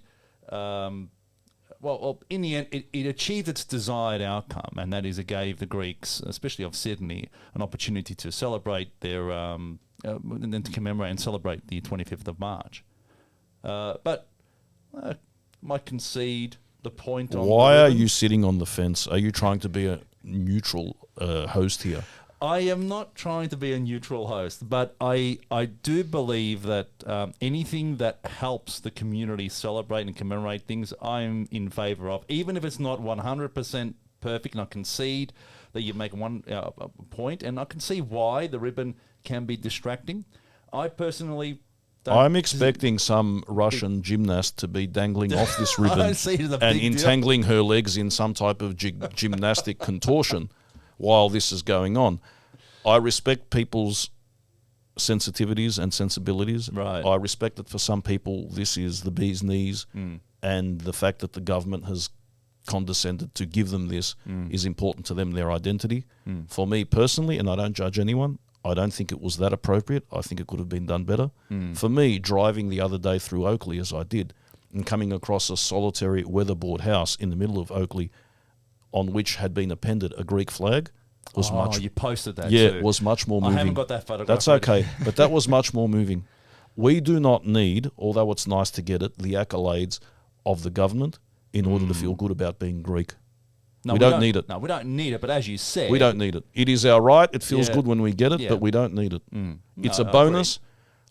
Well, in the end, it achieved its desired outcome, and that is it gave the Greeks, especially of Sydney, an opportunity to celebrate their, and then to commemorate and celebrate the 25th of March. But I might concede the point on... Why are you sitting on the fence? Are you trying to be a neutral host here? I am not trying to be a neutral host, but I do believe that anything that helps the community celebrate and commemorate things, I'm in favour of, even if it's not 100% perfect. And I concede that you make one point, and I can see why the ribbon can be distracting. I personally don't... I'm expecting some Russian gymnast to be dangling off this ribbon and entangling her legs in some type of gymnastic contortion while this is going on. I respect people's sensitivities and sensibilities. Right. I respect that for some people this is the bee's knees, and the fact that the government has condescended to give them this is important to them, their identity. For me personally, and I don't judge anyone, I don't think it was that appropriate. I think it could have been done better. For me, driving the other day through Oakley as I did, and coming across a solitary weatherboard house in the middle of Oakley on which had been appended a Greek flag, was much... you posted that too. it was much more moving. I haven't got that photograph. That's okay, but that was much more moving. We do not need, although it's nice to get it, the accolades of the government in order to feel good about being Greek. No, we don't need it. No, we don't need it, but as you said... We don't need it. It is our right. It feels good when we get it, but we don't need it. It's a bonus.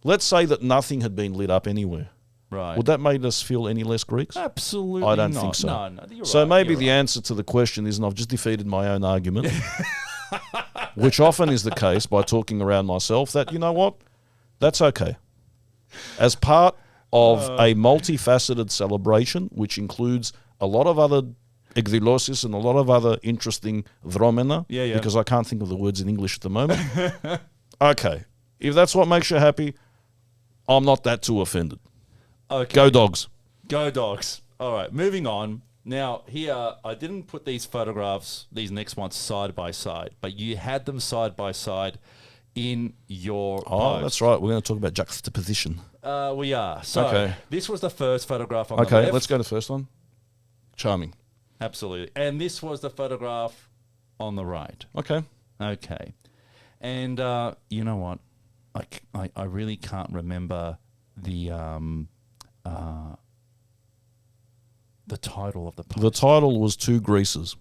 Let's say that nothing had been lit up anywhere. Right. would that make us feel any less Greeks? Absolutely I don't not. think so. No, you're So right. maybe You're the right. answer to the question is, and I've just defeated my own argument, which often is the case by talking around myself, that, you know what, that's okay. As part of a multifaceted celebration, which includes a lot of other εκδηλώσεις and a lot of other interesting δρόμενα, Yeah. because I can't think of the words in English at the moment. Okay, if that's what makes you happy, I'm not that too offended. Okay. Go Dogs. Go Dogs. All right, moving on. Now, here, I didn't put these photographs, these next ones, side by side, but you had them side by side in your Oh, post. that's right. We're going to talk about juxtaposition. We are. So, Okay. this was the first photograph on the Okay, left. let's go to the first one. Charming. Absolutely. And this was the photograph on the right. Okay. Okay. And you know what? I really can't remember the title of the post. The title was Two Greases.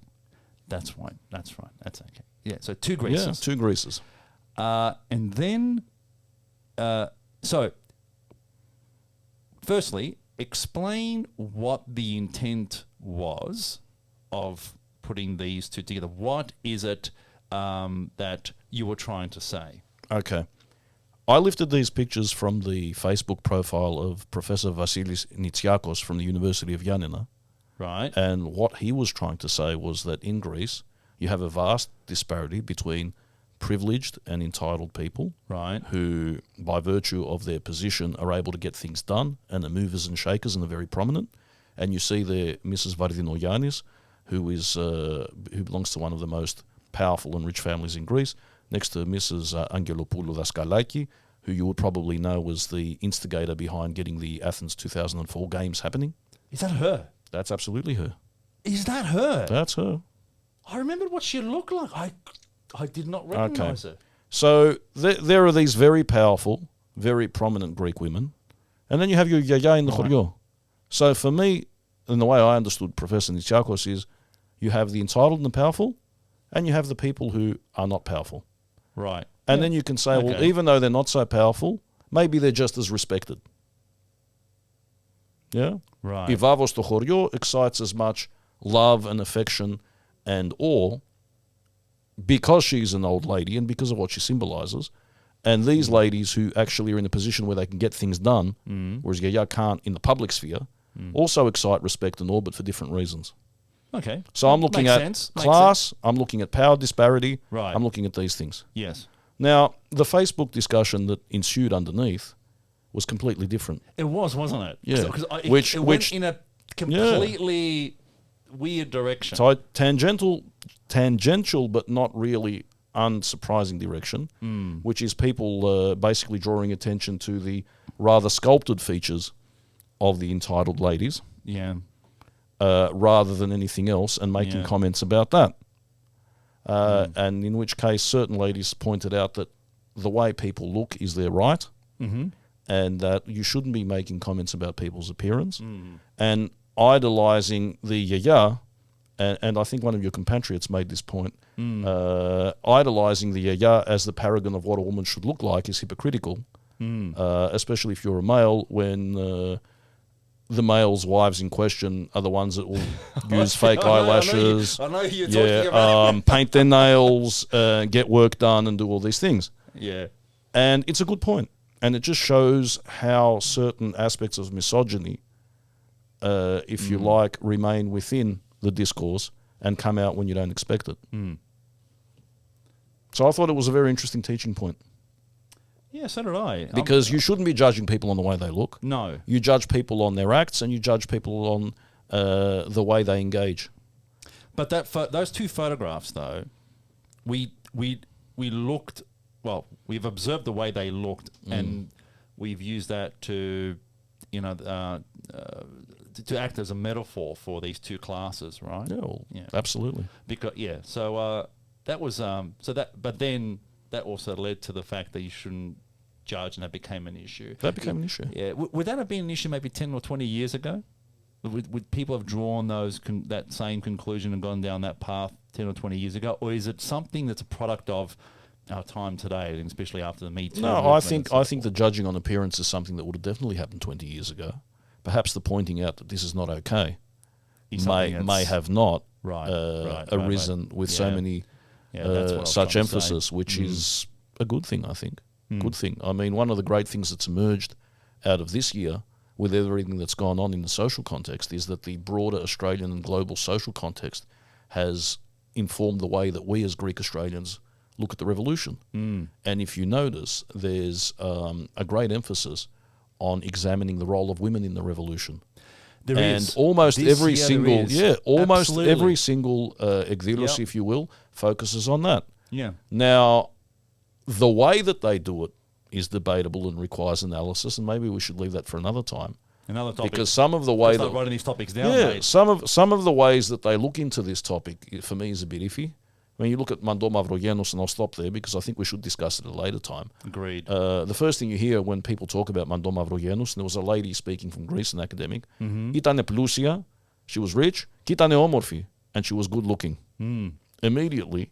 That's right. That's okay. Yeah, so two Greases. Yeah, Two Greases. And then, so, firstly, explain what the intent was of putting these two together. What is it that you were trying to say? Okay. I lifted these pictures from the Facebook profile of Professor Vasilis Nitsiakos from the University of Yanina. Right. And what he was trying to say was that in Greece, you have a vast disparity between privileged and entitled people, Right. who, by virtue of their position, are able to get things done and are movers and shakers and are very prominent. And you see there Mrs. Vardinogiannis, who belongs to one of the most powerful and rich families in Greece, next to Mrs. Angelopoulou Daskalaki, who you would probably know was the instigator behind getting the Athens 2004 games happening. Is that her? That's absolutely her. Is that her? That's her. I remembered what she looked like. I did not recognize her. So there are these very powerful, very prominent Greek women, and then you have your yaya in the choryo. So for me, and the way I understood Professor Nitsiakos is, you have the entitled and the powerful, and you have the people who are not powerful. Right. And then you can say, well, Okay. even though they're not so powerful, maybe they're just as respected. Yeah? Right. If Avos to choryo excites as much love and affection and awe because she's an old lady and because of what she symbolizes, and these ladies who actually are in a position where they can get things done, whereas Yaya can't in the public sphere, also excite respect and awe, but for different reasons. Okay. So I'm looking Makes at sense. Makes class, sense. I'm looking at power disparity, Right. I'm looking at these things. Yes. Now, the Facebook discussion that ensued underneath was completely different. It was, wasn't it? Yeah. Because it Which- went in a completely weird direction. So tangential, but not really unsurprising direction, which is people basically drawing attention to the rather sculpted features of the entitled ladies, Yeah. rather than anything else, and making comments about that. And in which case, certain ladies pointed out that the way people look is their right, and that you shouldn't be making comments about people's appearance, and idolizing the yaya. And I think one of your compatriots made this point. Idolizing the yaya as the paragon of what a woman should look like is hypocritical, especially if you're a male, when the male's wives in question are the ones that will use fake eyelashes, I know who you're talking about. paint their nails, get work done, and do all these things. Yeah. And it's a good point. And it just shows how certain aspects of misogyny, if you like, remain within the discourse and come out when you don't expect it. So I thought it was a very interesting teaching point. Yeah, so did I. Because you shouldn't be judging people on the way they look. No. You judge people on their acts, and you judge people on the way they engage. But those two photographs, though, we looked. Well, we've observed the way they looked, and we've used that to, to act as a metaphor for these two classes, right? Yeah, absolutely. Because so that was but then that also led to the fact that you shouldn't judge, and that became an issue. That became an issue. Yeah, would that have been an issue maybe 10 or 20 years ago? Would people have drawn that same conclusion and gone down that path 10 or 20 years ago, or is it something that's a product of our time today, and especially after the Me Too? No, I think the judging on appearance is something that would have definitely happened 20 years ago. perhaps the pointing out that this is not okay may have not arisen with so many such emphasis, which is a good thing, I think. Good thing. I mean, one of the great things that's emerged out of this year with everything that's gone on in the social context is that the broader Australian and global social context has informed the way that we as Greek Australians look at the revolution. And if you notice, there's a great emphasis on examining the role of women in the revolution. Almost every single ekdήλωση, if you will, focuses on that. Yeah. Now, the way that they do it is debatable and requires analysis, and maybe we should leave that for another time. Another topic. Because some of the way start writing these topics down. Mate. some of the ways that they look into this topic for me is a bit iffy. When you look at Mandom Avrogenos, and I'll stop there because I think we should discuss it at a later time. Agreed. The first thing you hear when people talk about Mandom Avrogenos, and there was a lady speaking from Greece, an academic, Itane plusia, she was rich, kitane omorphi, and she was good looking. Immediately,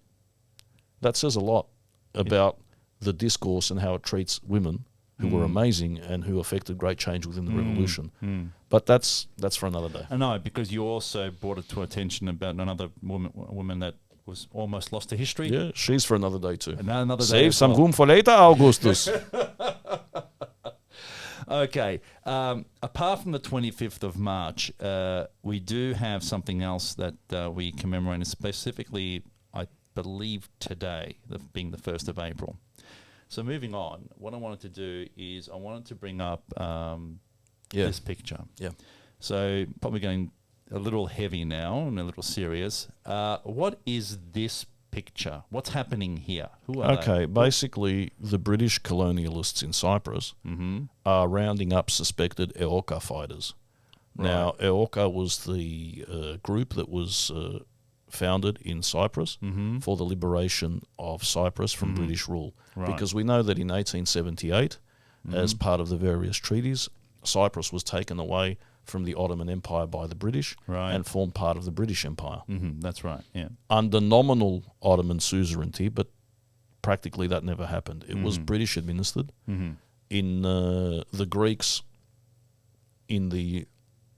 that says a lot about the discourse and how it treats women who were amazing and who affected great change within the revolution. But that's for another day. I know, because you also brought it to attention about another woman that was almost lost to history. Yeah, she's for another day too. Another day. Save some room for later, Augustus. Okay. Apart from the 25th of March, we do have something else that we commemorate, and specifically, I believe today, being the 1st of April. So moving on, what I wanted to do is I wanted to bring up this picture. Yeah. So probably going a little heavy now and a little serious. What is this picture? What's happening here? Who are they? Okay, basically the British colonialists in Cyprus are rounding up suspected EOKA fighters. Right. Now, EOKA was the group that was founded in Cyprus for the liberation of Cyprus from British rule. Right. Because we know that in 1878, as part of the various treaties, Cyprus was taken away from the Ottoman Empire by the British and formed part of the British Empire. That's right, yeah. Under nominal Ottoman suzerainty, but practically that never happened. It was British administered. In the Greeks, in the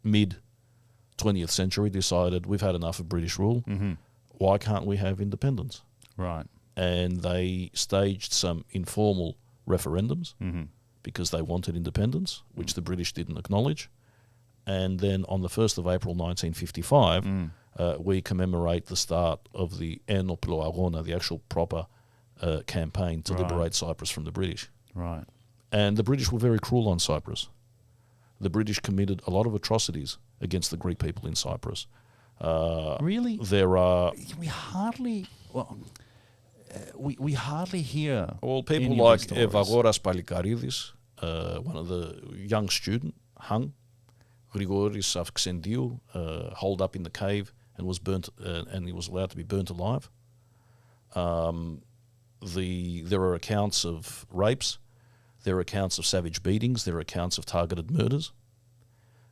mid-20th century, decided we've had enough of British rule. Why can't we have independence? Right. And they staged some informal referendums because they wanted independence, which the British didn't acknowledge. And then on the 1st of April 1955, we commemorate the start of the Enoplo Agona, the actual proper campaign to liberate Cyprus from the British. Right. And the British were very cruel on Cyprus. The British committed a lot of atrocities against the Greek people in Cyprus. Really? There are... We hardly hear... Well, people like Evagoras Palikaridis, one of the young student, hung. Grigoris Avxendiou, holed up in the cave and was burnt, and he was allowed to be burnt alive. There are accounts of rapes, there are accounts of savage beatings, there are accounts of targeted murders,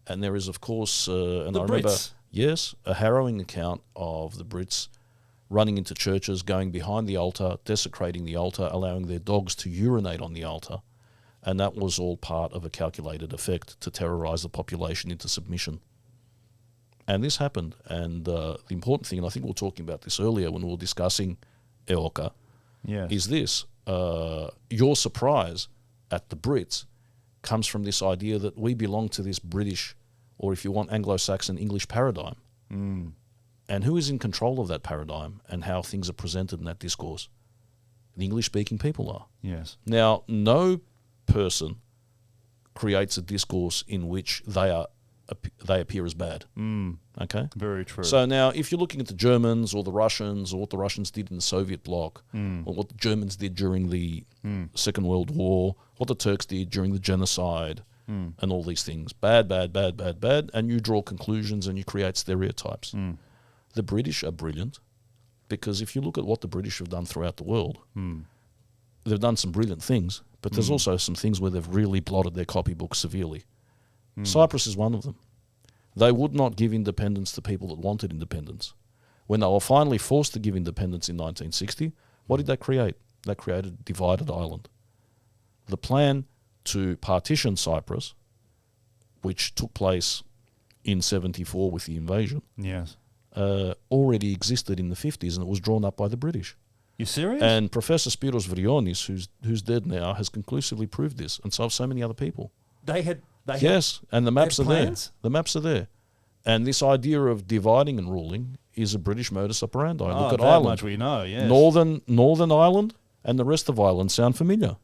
and there is, of course, a harrowing account of the Brits running into churches, going behind the altar, desecrating the altar, allowing their dogs to urinate on the altar. And that was all part of a calculated effect to terrorise the population into submission. And this happened. And the important thing, and I think we were talking about this earlier when we were discussing EOKA, is this. Your surprise at the Brits comes from this idea that we belong to this British, or if you want, Anglo-Saxon English paradigm. And who is in control of that paradigm and how things are presented in that discourse? The English-speaking people are. Yes. Now, no person creates a discourse in which they appear as bad. Okay? Very true. So now, if you're looking at the Germans or the Russians or what the Russians did in the Soviet bloc, or what the Germans did during the Second World War, what the Turks did during the genocide, and all these things, bad, and you draw conclusions and you create stereotypes. The British are brilliant because if you look at what the British have done throughout the world, they've done some brilliant things, but there's also some things where they've really blotted their copybook severely. Cyprus is one of them. They would not give independence to people that wanted independence. When they were finally forced to give independence in 1960, what did they create? They created a divided island. The plan to partition Cyprus which took place in 74 with the invasion, Yes. already existed in the 50s, and it was drawn up by the British. You serious? And Professor Spiros Vrionis, who's dead now, has conclusively proved this, and so have so many other people. Yes, and the maps are there. plans? The maps are there. And this idea of dividing and ruling is a British modus operandi. Look at that Ireland. much we know, yes. Northern Ireland and the rest of Ireland sound familiar.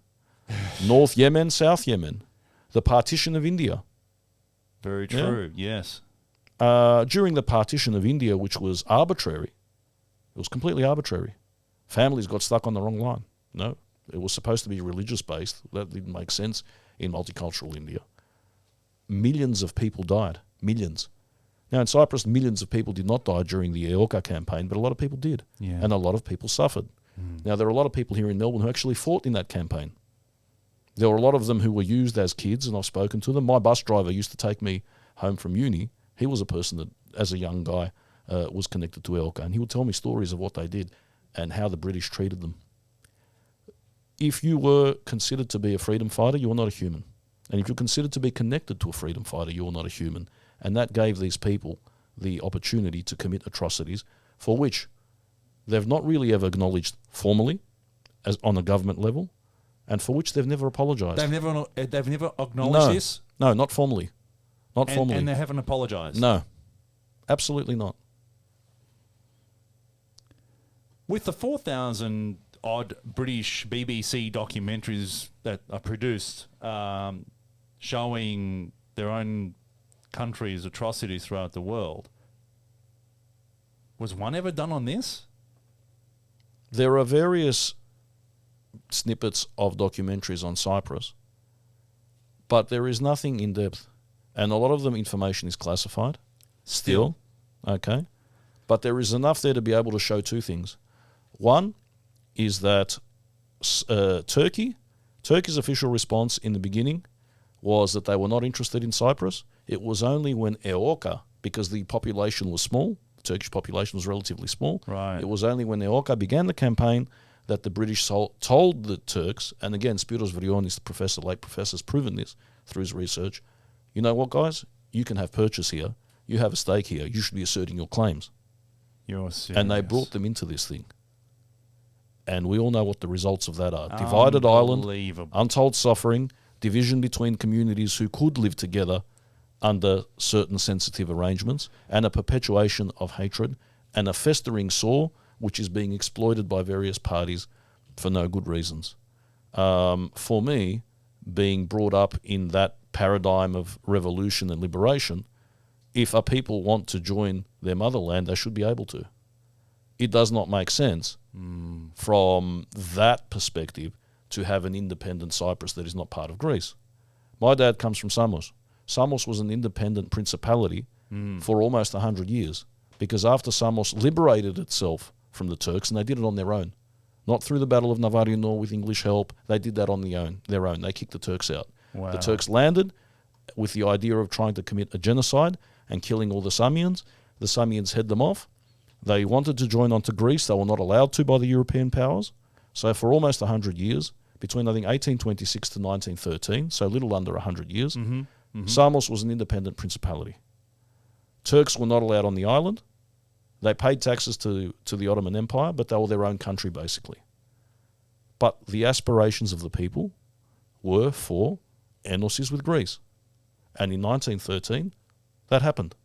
North Yemen, South Yemen. The partition of India. Very true, yes. During the partition of India, which was arbitrary, it was completely arbitrary. Families got stuck on the wrong line. No, it was supposed to be religious-based. That didn't make sense in multicultural India. Millions of people died. Millions. Now, in Cyprus, millions of people did not die during the Eoka campaign, but a lot of people did. Yeah. And a lot of people suffered. Now, there are a lot of people here in Melbourne who actually fought in that campaign. There were a lot of them who were used as kids, and I've spoken to them. My bus driver used to take me home from uni. He was a person that, as a young guy, was connected to Eoka, and he would tell me stories of what they did and how the British treated them. If you were considered to be a freedom fighter, you were not a human. And if you're considered to be connected to a freedom fighter, you are not a human. And that gave these people the opportunity to commit atrocities for which they've not really ever acknowledged formally as on a government level, and for which they've never apologised. They've never acknowledged this? No, not formally. And they haven't apologised? No, absolutely not. With the 4,000 odd British BBC documentaries that are produced showing their own country's atrocities throughout the world, was one ever done on this? There are various snippets of documentaries on Cyprus, but there is nothing in depth. And a lot of them information is classified. Still. Okay. But there is enough there to be able to show two things. One is that Turkey's official response in the beginning was that they were not interested in Cyprus. It was only when Eoka, because the population was small, the Turkish population was relatively small, Right. it was only when Eoka began the campaign that the British told the Turks, and again, Spiros Vrionis, the late professor, has proven this through his research, you know what, guys? You can have purchase here. You have a stake here. You should be asserting your claims. You're serious. And they brought them into this thing. And we all know what the results of that are. Divided island, untold suffering, division between communities who could live together under certain sensitive arrangements, and a perpetuation of hatred, and a festering sore which is being exploited by various parties for no good reasons. For me, being brought up in that paradigm of revolution and liberation, if a people want to join their motherland, they should be able to. It does not make sense from that perspective to have an independent Cyprus that is not part of Greece. My dad comes from Samos. Samos was an independent principality for almost 100 years, because after Samos liberated itself from the Turks, and they did it on their own, not through the Battle of Navarino nor with English help, they did that on their own. They kicked the Turks out. Wow. The Turks landed with the idea of trying to commit a genocide and killing all the Samians. The Samians head them off. They wanted to join onto Greece. They were not allowed to by the European powers. So for almost 100 years, between I think 1826 to 1913, so a little under 100 years, Samos was an independent principality. Turks were not allowed on the island. They paid taxes to the Ottoman Empire, but they were their own country basically. But the aspirations of the people were for enosis with Greece. And in 1913, that happened.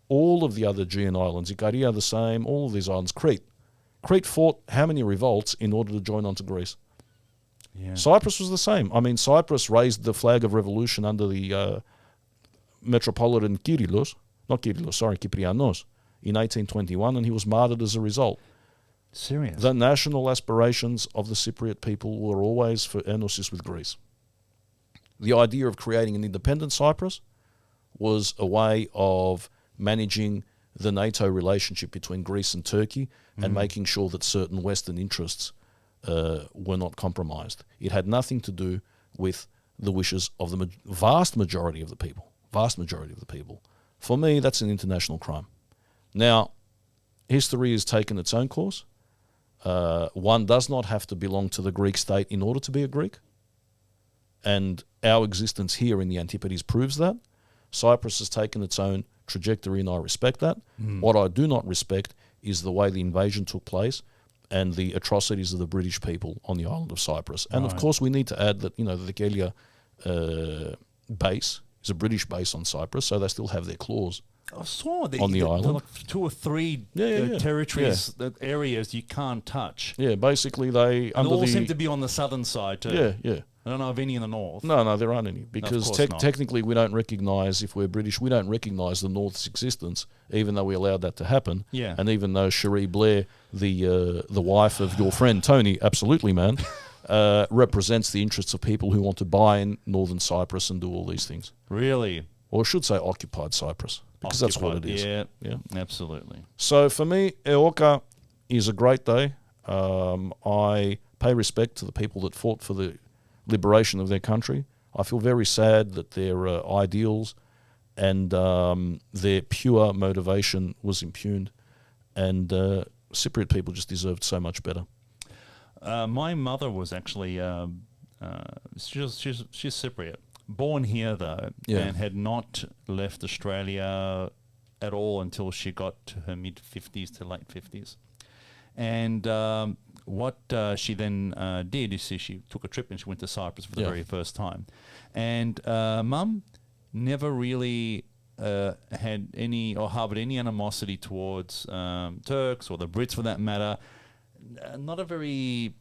All of the other Aegean islands, Ikaria the same, all of these islands, Crete. Crete fought how many revolts in order to join onto Greece? Yeah. Cyprus was the same. I mean, Cyprus raised the flag of revolution under the Metropolitan Kyprianos in 1821, and he was martyred as a result. Serious? The national aspirations of the Cypriot people were always for enosis with Greece. The idea of creating an independent Cyprus was a way of managing the NATO relationship between Greece and Turkey and making sure that certain Western interests were not compromised. It had nothing to do with the wishes of the vast majority of the people. Vast majority of the people. For me, that's an international crime. Now, history has taken its own course. One does not have to belong to the Greek state in order to be a Greek. And our existence here in the Antipodes proves that. Cyprus has taken its own trajectory, and I respect that. What I do not respect is the way the invasion took place and the atrocities of the British people on the island of Cyprus. And of course, we need to add that, the Gelia base is a British base on Cyprus, so they still have their claws. I saw on the island. Like 2 or 3 Yeah. territories, areas you can't touch. Yeah, basically they And all seem to be on the southern side too. Yeah. I don't know of any in the north. No, there aren't any, because course not. technically we don't recognise, if we're British, we don't recognise the North's existence, even though we allowed that to happen. Yeah. And even though Cherie Blair, the wife of your friend Tony, absolutely, man, represents the interests of people who want to buy in Northern Cyprus and do all these things. Really? Or I should say occupied Cyprus, because that's what it is. Yeah, absolutely. So for me, Eoka is a great day. I pay respect to the people that fought for the liberation of their country. I feel very sad that their ideals and their pure motivation was impugned, and Cypriot people just deserved so much better. My mother was actually she's Cypriot, born here though, and had not left Australia at all until she got to her mid-50s to late 50s. And what she then did is she took a trip and she went to Cyprus for the very first time. And Mum never really had any or harbored any animosity towards Turks or the Brits for that matter. Not a very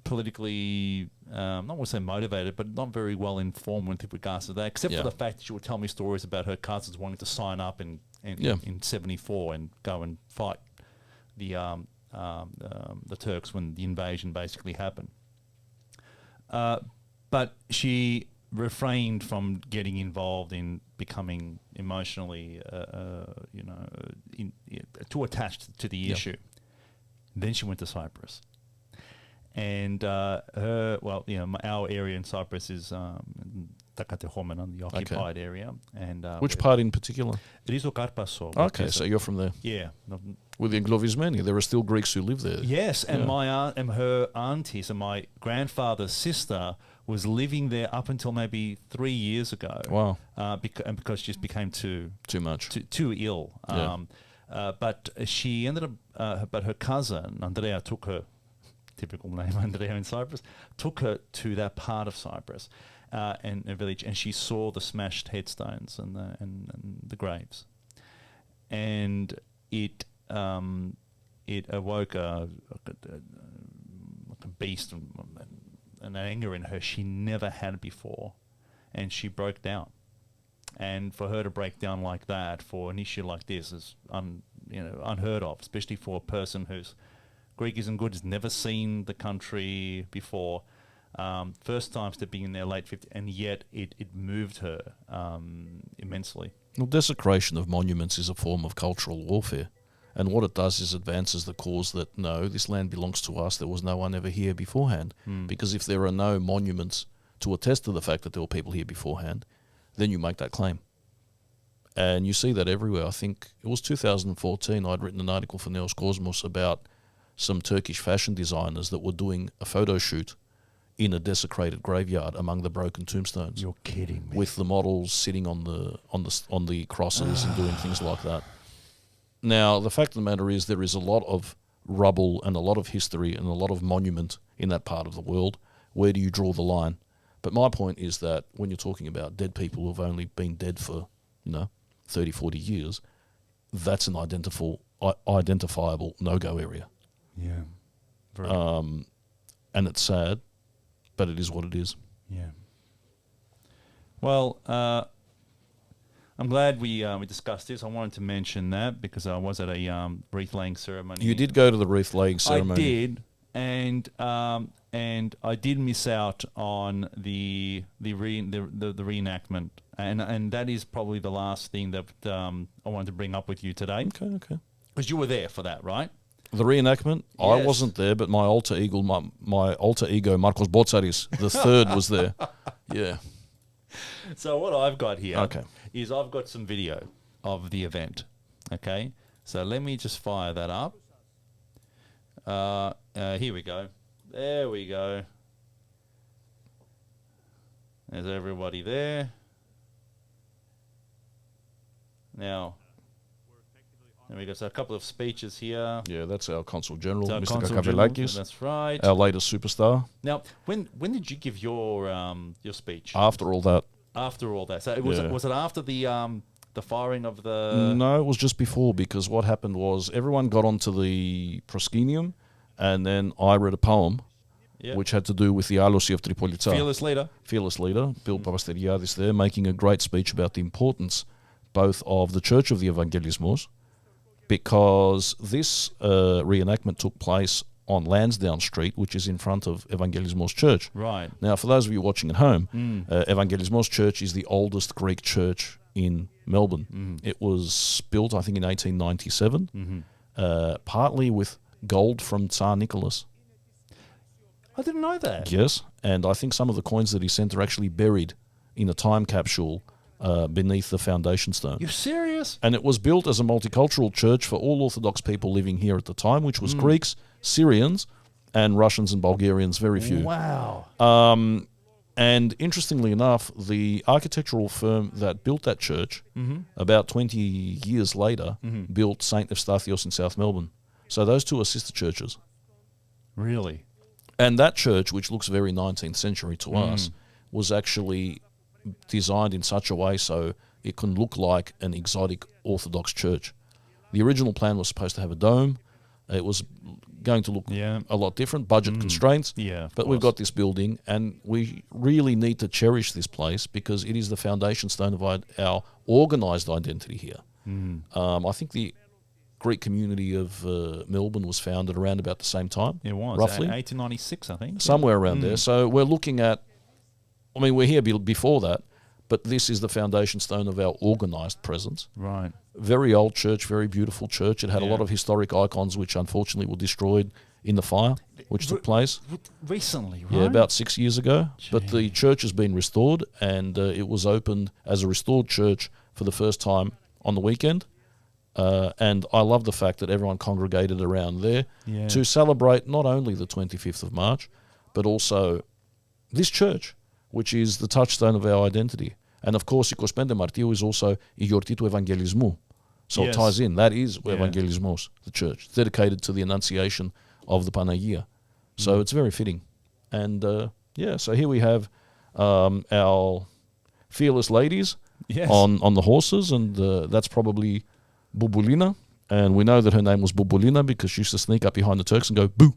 politically, not want to say motivated, but not very well informed with regards to that, except for the fact that she would tell me stories about her cousins wanting to sign up in 74 and go and fight the Turks when the invasion basically happened. But she refrained from getting involved in becoming emotionally, too attached to the issue. Then she went to Cyprus. And our area in Cyprus is Takatehomenon, the occupied area. And which part in particular? Rizokarpasso. Okay, so you're from there. Yeah. With the Englovismeni, there are still Greeks who live there. Yes, and my aunt and her auntie, so my grandfather's sister, was living there up until maybe 3 years ago. Wow. Because she just became too much. Too ill. But she ended up, but her cousin, Andrea, took her, typical name Andrea in Cyprus, took her to that part of Cyprus and a village, and she saw the smashed headstones and the graves. And it awoke a beast and an anger in her she never had before, and she broke down. And for her to break down like that for an issue like this is unheard of, especially for a person whose Greek isn't good, has never seen the country before, first time stepping in their late 50s, and yet it moved her immensely. Well, desecration of monuments is a form of cultural warfare. And what it does is advances the cause that, no, this land belongs to us. There was no one ever here beforehand. Because if there are no monuments to attest to the fact that there were people here beforehand, then you make that claim. And you see that everywhere. I think it was 2014, I'd written an article for Neos Cosmos about some Turkish fashion designers that were doing a photo shoot in a desecrated graveyard among the broken tombstones. You're kidding me. With the models sitting on the crosses and doing things like that. Now, the fact of the matter is there is a lot of rubble and a lot of history and a lot of monument in that part of the world. Where do you draw the line? But my point is that when you're talking about dead people who've only been dead for, 30, 40 years, that's an identifiable no-go area. Yeah. Very and it's sad, but it is what it is. Yeah. Well, I'm glad we discussed this. I wanted to mention that because I was at a wreath-laying ceremony. You did go to the wreath-laying ceremony. I did, and I did miss out on the reenactment, and that is probably the last thing that I wanted to bring up with you today. Okay. Because you were there for that, right? The reenactment? Yes. I wasn't there, but my alter ego, Marcos Botsaris, the third, was there. Yeah. So what I've got here is I've got some video of the event. Okay, so let me just fire that up. Here we go. There we go. There's everybody there. Now, there we go. So a couple of speeches here. Yeah, that's our Consul General, So Mr. Consul General, Kakavellakis, that's right. our latest superstar. Now, when did you give your speech? After all that. After all that. So it was Yeah. was it after the firing of the? No, it was just before, because what happened was everyone got onto the proscenium, and then I read a poem Yeah. which had to do with the Alosi of Tripolitsa. Fearless leader. Bill Papasteriadis there, making a great speech about the importance both of the Church of the Evangelismos, because this reenactment took place on Lansdowne Street, which is in front of Evangelismos Church. Right. Now, for those of you watching at home, Evangelismos Church is the oldest Greek church in Melbourne. It was built, I think, in 1897, partly with gold from Tsar Nicholas. I didn't know that. Yes, and I think some of the coins that he sent are actually buried in a time capsule beneath the foundation stone. You're serious? And it was built as a multicultural church for all Orthodox people living here at the time, which was Greeks, Syrians, and Russians and Bulgarians, very few. Wow. And interestingly enough, the architectural firm that built that church, about 20 years later, built St. Eustathios in South Melbourne. So those two are sister churches. Really? And that church, which looks very 19th century to us, was actually designed in such a way so it can look like an exotic Orthodox church. The original plan was supposed to have a dome. It was going to look a lot different, budget constraints. Yeah, but we've got this building, and we really need to cherish this place because it is the foundation stone of our organised identity here. I think the Greek community of Melbourne was founded around about the same time. It was. roughly. 1896, I think. Somewhere around there. So we're looking at, I mean, we're here before that, but this is the foundation stone of our organised presence. Right. Very old church, very beautiful church. It had a lot of historic icons which unfortunately were destroyed in the fire, which took place. Recently, right? Yeah, about 6 years ago. But the church has been restored, and it was opened as a restored church for the first time on the weekend. And I love the fact that everyone congregated around there to celebrate not only the 25th of March, but also this church, which is the touchstone of our identity. And of course, 25 Martiu is also η γιορτή του Ευαγγελισμού. So it ties in. That is Evangelismos, the church, dedicated to the Annunciation of the Panagia. So it's very fitting. And so here we have our fearless ladies on the horses, and that's probably Bubulina, and we know that her name was Bubulina because she used to sneak up behind the Turks and go, boo.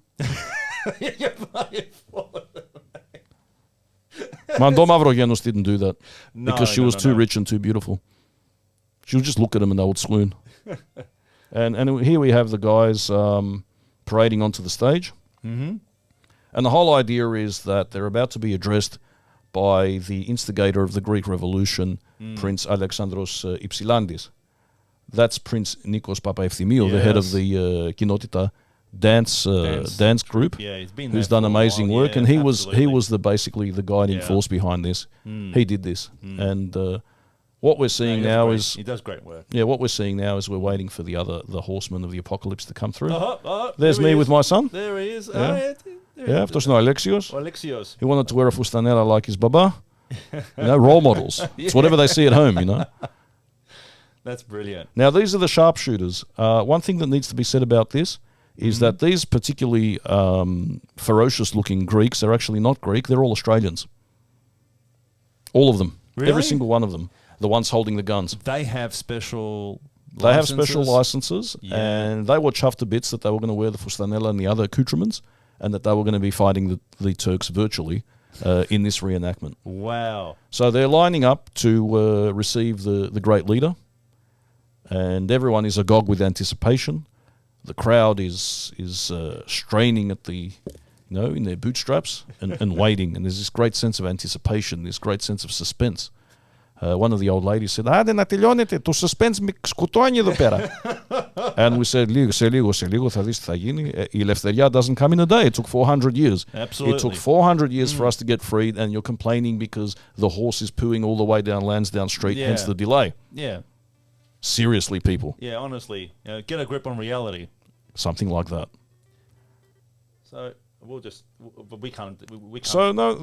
Mando Mavrogenos didn't do that because she was too rich and too beautiful. She would just look at them and they would swoon. and here we have the guys parading onto the stage. And the whole idea is that they're about to be addressed by the instigator of the Greek Revolution, Prince Alexandros Ypsilandis. That's Prince Nikos Papaefthimiou, the head of the Kinotita dance group, who's done amazing work, and he was basically the guiding force behind this. He did this, and what we're seeing now is he does great work. Yeah, what we're seeing now is we're waiting for the horsemen of the apocalypse to come through. There's me with my son. There he is. Αυτός είναι ο Alexios. Alexios. He wanted to wear a fustanella like his baba. Role models. It's whatever they see at home, That's brilliant. Now, these are the sharpshooters. One thing that needs to be said about this is that these particularly ferocious-looking Greeks, they're actually not Greek. They're all Australians. All of them. Really? Every single one of them. The ones holding the guns. They have special licenses? They have special licenses, and they were chuffed to bits that they were going to wear the fustanella and the other accoutrements, and that they were going to be fighting the Turks virtually in this reenactment. Wow. So they're lining up to receive the great leader, and everyone is agog with anticipation. The crowd is straining at the, in their bootstraps and waiting. And there's this great sense of anticipation, this great sense of suspense. One of the old ladies said, "Άντε να τελειώνετε, το suspense με σκοτώνει εδώ πέρα." And we said, σε λίγο θα δεις τι θα γίνει. Η ελευθερία doesn't come in a day. It took 400 years. Absolutely. It took 400 years for us to get freed, and you're complaining because the horse is pooing all the way down Lansdowne Street, hence the delay. Yeah. Seriously, people. Yeah, honestly. Get a grip on reality. Something like that. So we can't. So no,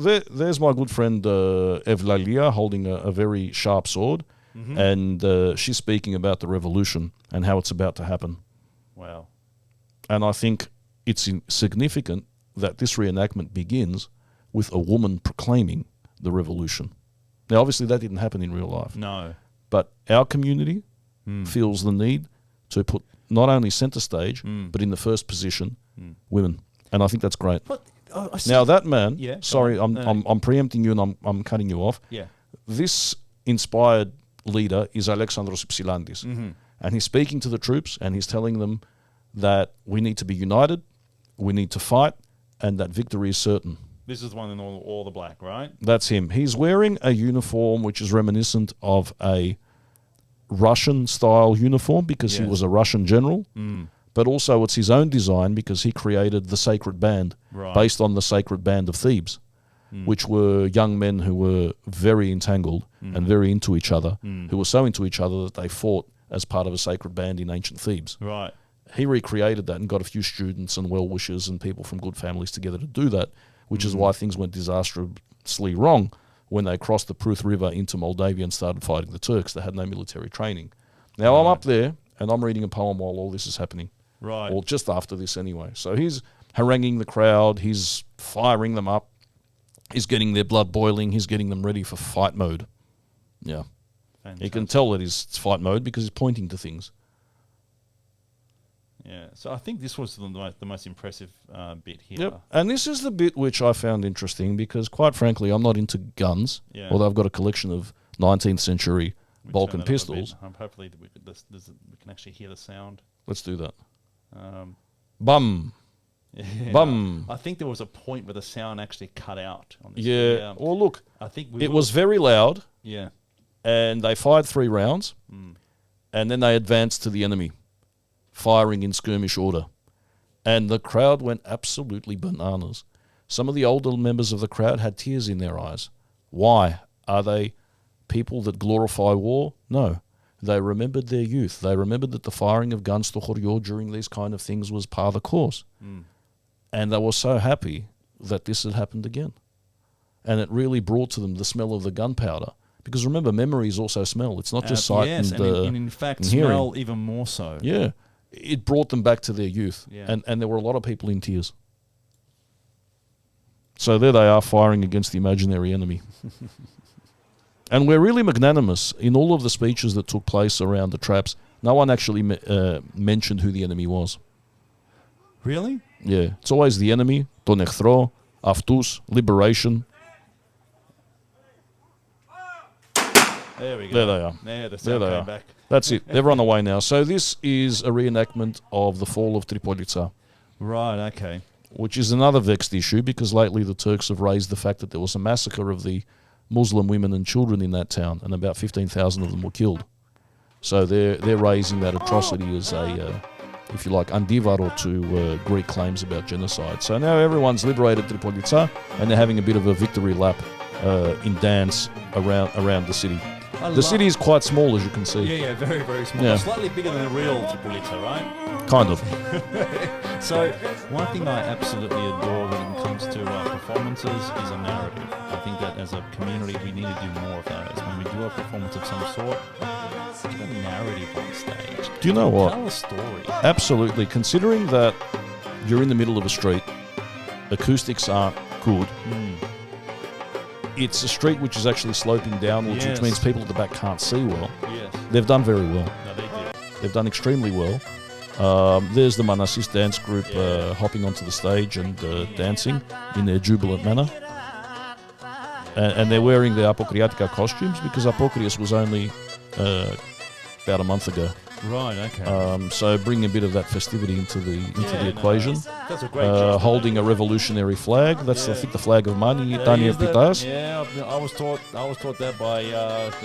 there's my good friend Evlalia holding a very sharp sword. and she's speaking about the revolution and how it's about to happen. Wow. And I think it's significant that this reenactment begins with a woman proclaiming the revolution. Now, obviously, that didn't happen in real life. No. But our community feels the need to put not only centre stage, but in the first position, women. And I think that's great. But, now, that man, Yeah, sorry, go on. I'm preempting you and I'm cutting you off. Yeah. This inspired leader is Alexandros Ypsilantis. And he's speaking to the troops and he's telling them that we need to be united, we need to fight, and that victory is certain. This is the one in all the black, right? That's him. He's wearing a uniform which is reminiscent of a Russian-style uniform because he was a Russian general, but also it's his own design because he created the Sacred Band based on the Sacred Band of Thebes, which were young men who were very entangled and very into each other, who were so into each other that they fought as part of a sacred band in ancient Thebes. Right. He recreated that and got a few students and well-wishers and people from good families together to do that, which is why things went disastrously wrong when they crossed the Pruth River into Moldavia and started fighting the Turks. They had no military training. Now, I'm up there and I'm reading a poem while all this is happening. Right. Or just after this anyway. So he's haranguing the crowd. He's firing them up. He's getting their blood boiling. He's getting them ready for fight mode. Yeah. Fantastic. You can tell that it's fight mode because he's pointing to things. Yeah. So I think this was the most impressive bit here. Yep. And this is the bit which I found interesting because, quite frankly, I'm not into guns, although I've got a collection of 19th century Balkan pistols. Hopefully we can actually hear the sound. Let's do that. Bum. Yeah, Bum. I think there was a point where the sound actually cut out. On this Yeah. Well, look, I think it was very loud. Yeah. And they fired 3 rounds, and then they advanced to the enemy, firing in skirmish order. And the crowd went absolutely bananas. Some of the older members of the crowd had tears in their eyes. Why? Are they people that glorify war? No. They remembered their youth. They remembered that the firing of guns to Chorior during these kind of things was par the course. And they were so happy that this had happened again. And it really brought to them the smell of the gunpowder. Because remember, memory is also smell. It's not just sight and in fact, and hearing. smell even more so. Yeah. It brought them back to their youth. Yeah. And there were a lot of people in tears. So there they are firing against the imaginary enemy. And we're really magnanimous. In all of the speeches that took place around the traps, no one actually mentioned who the enemy was. Really? Yeah. It's always the enemy, τον εχθρό, αυτούς, liberation. There we go. There they are. There, the sound came back. That's it. They're on the way now. So this is a reenactment of the fall of Tripolitsa, Right, okay. which is another vexed issue because lately the Turks have raised the fact that there was a massacre of the Muslim women and children in that town, and about 15,000 of them were killed. So they're raising that atrocity as a, if you like, andivaro to Greek claims about genocide. So now everyone's liberated Tripolitsa, and they're having a bit of a victory lap in dance around the city. The city is quite small, as you can see. Yeah, very, very small. Yeah. Slightly bigger than a real Tripolitsa, right? Kind of. So one thing I absolutely adore when it comes to performances is a narrative. I think that as a community we need to do more of those. When we do a performance of some sort, give a narrative on stage. Do you know what? Tell a story. Absolutely. Considering that you're in the middle of a street, acoustics aren't good. It's a street which is actually sloping downwards, which means people at the back can't see well. Yes. They've done very well. No, they did. They've done extremely well. There's the Manasis dance group hopping onto the stage and dancing in their jubilant manner. And they're wearing their Apokriatica costumes because Apokrios was only about a month ago. Right, okay. So bring a bit of that festivity into the equation. That's a great job. Holding a revolutionary flag. That's I think the flag of Mani, Tania Pitas. Yeah, I was taught that by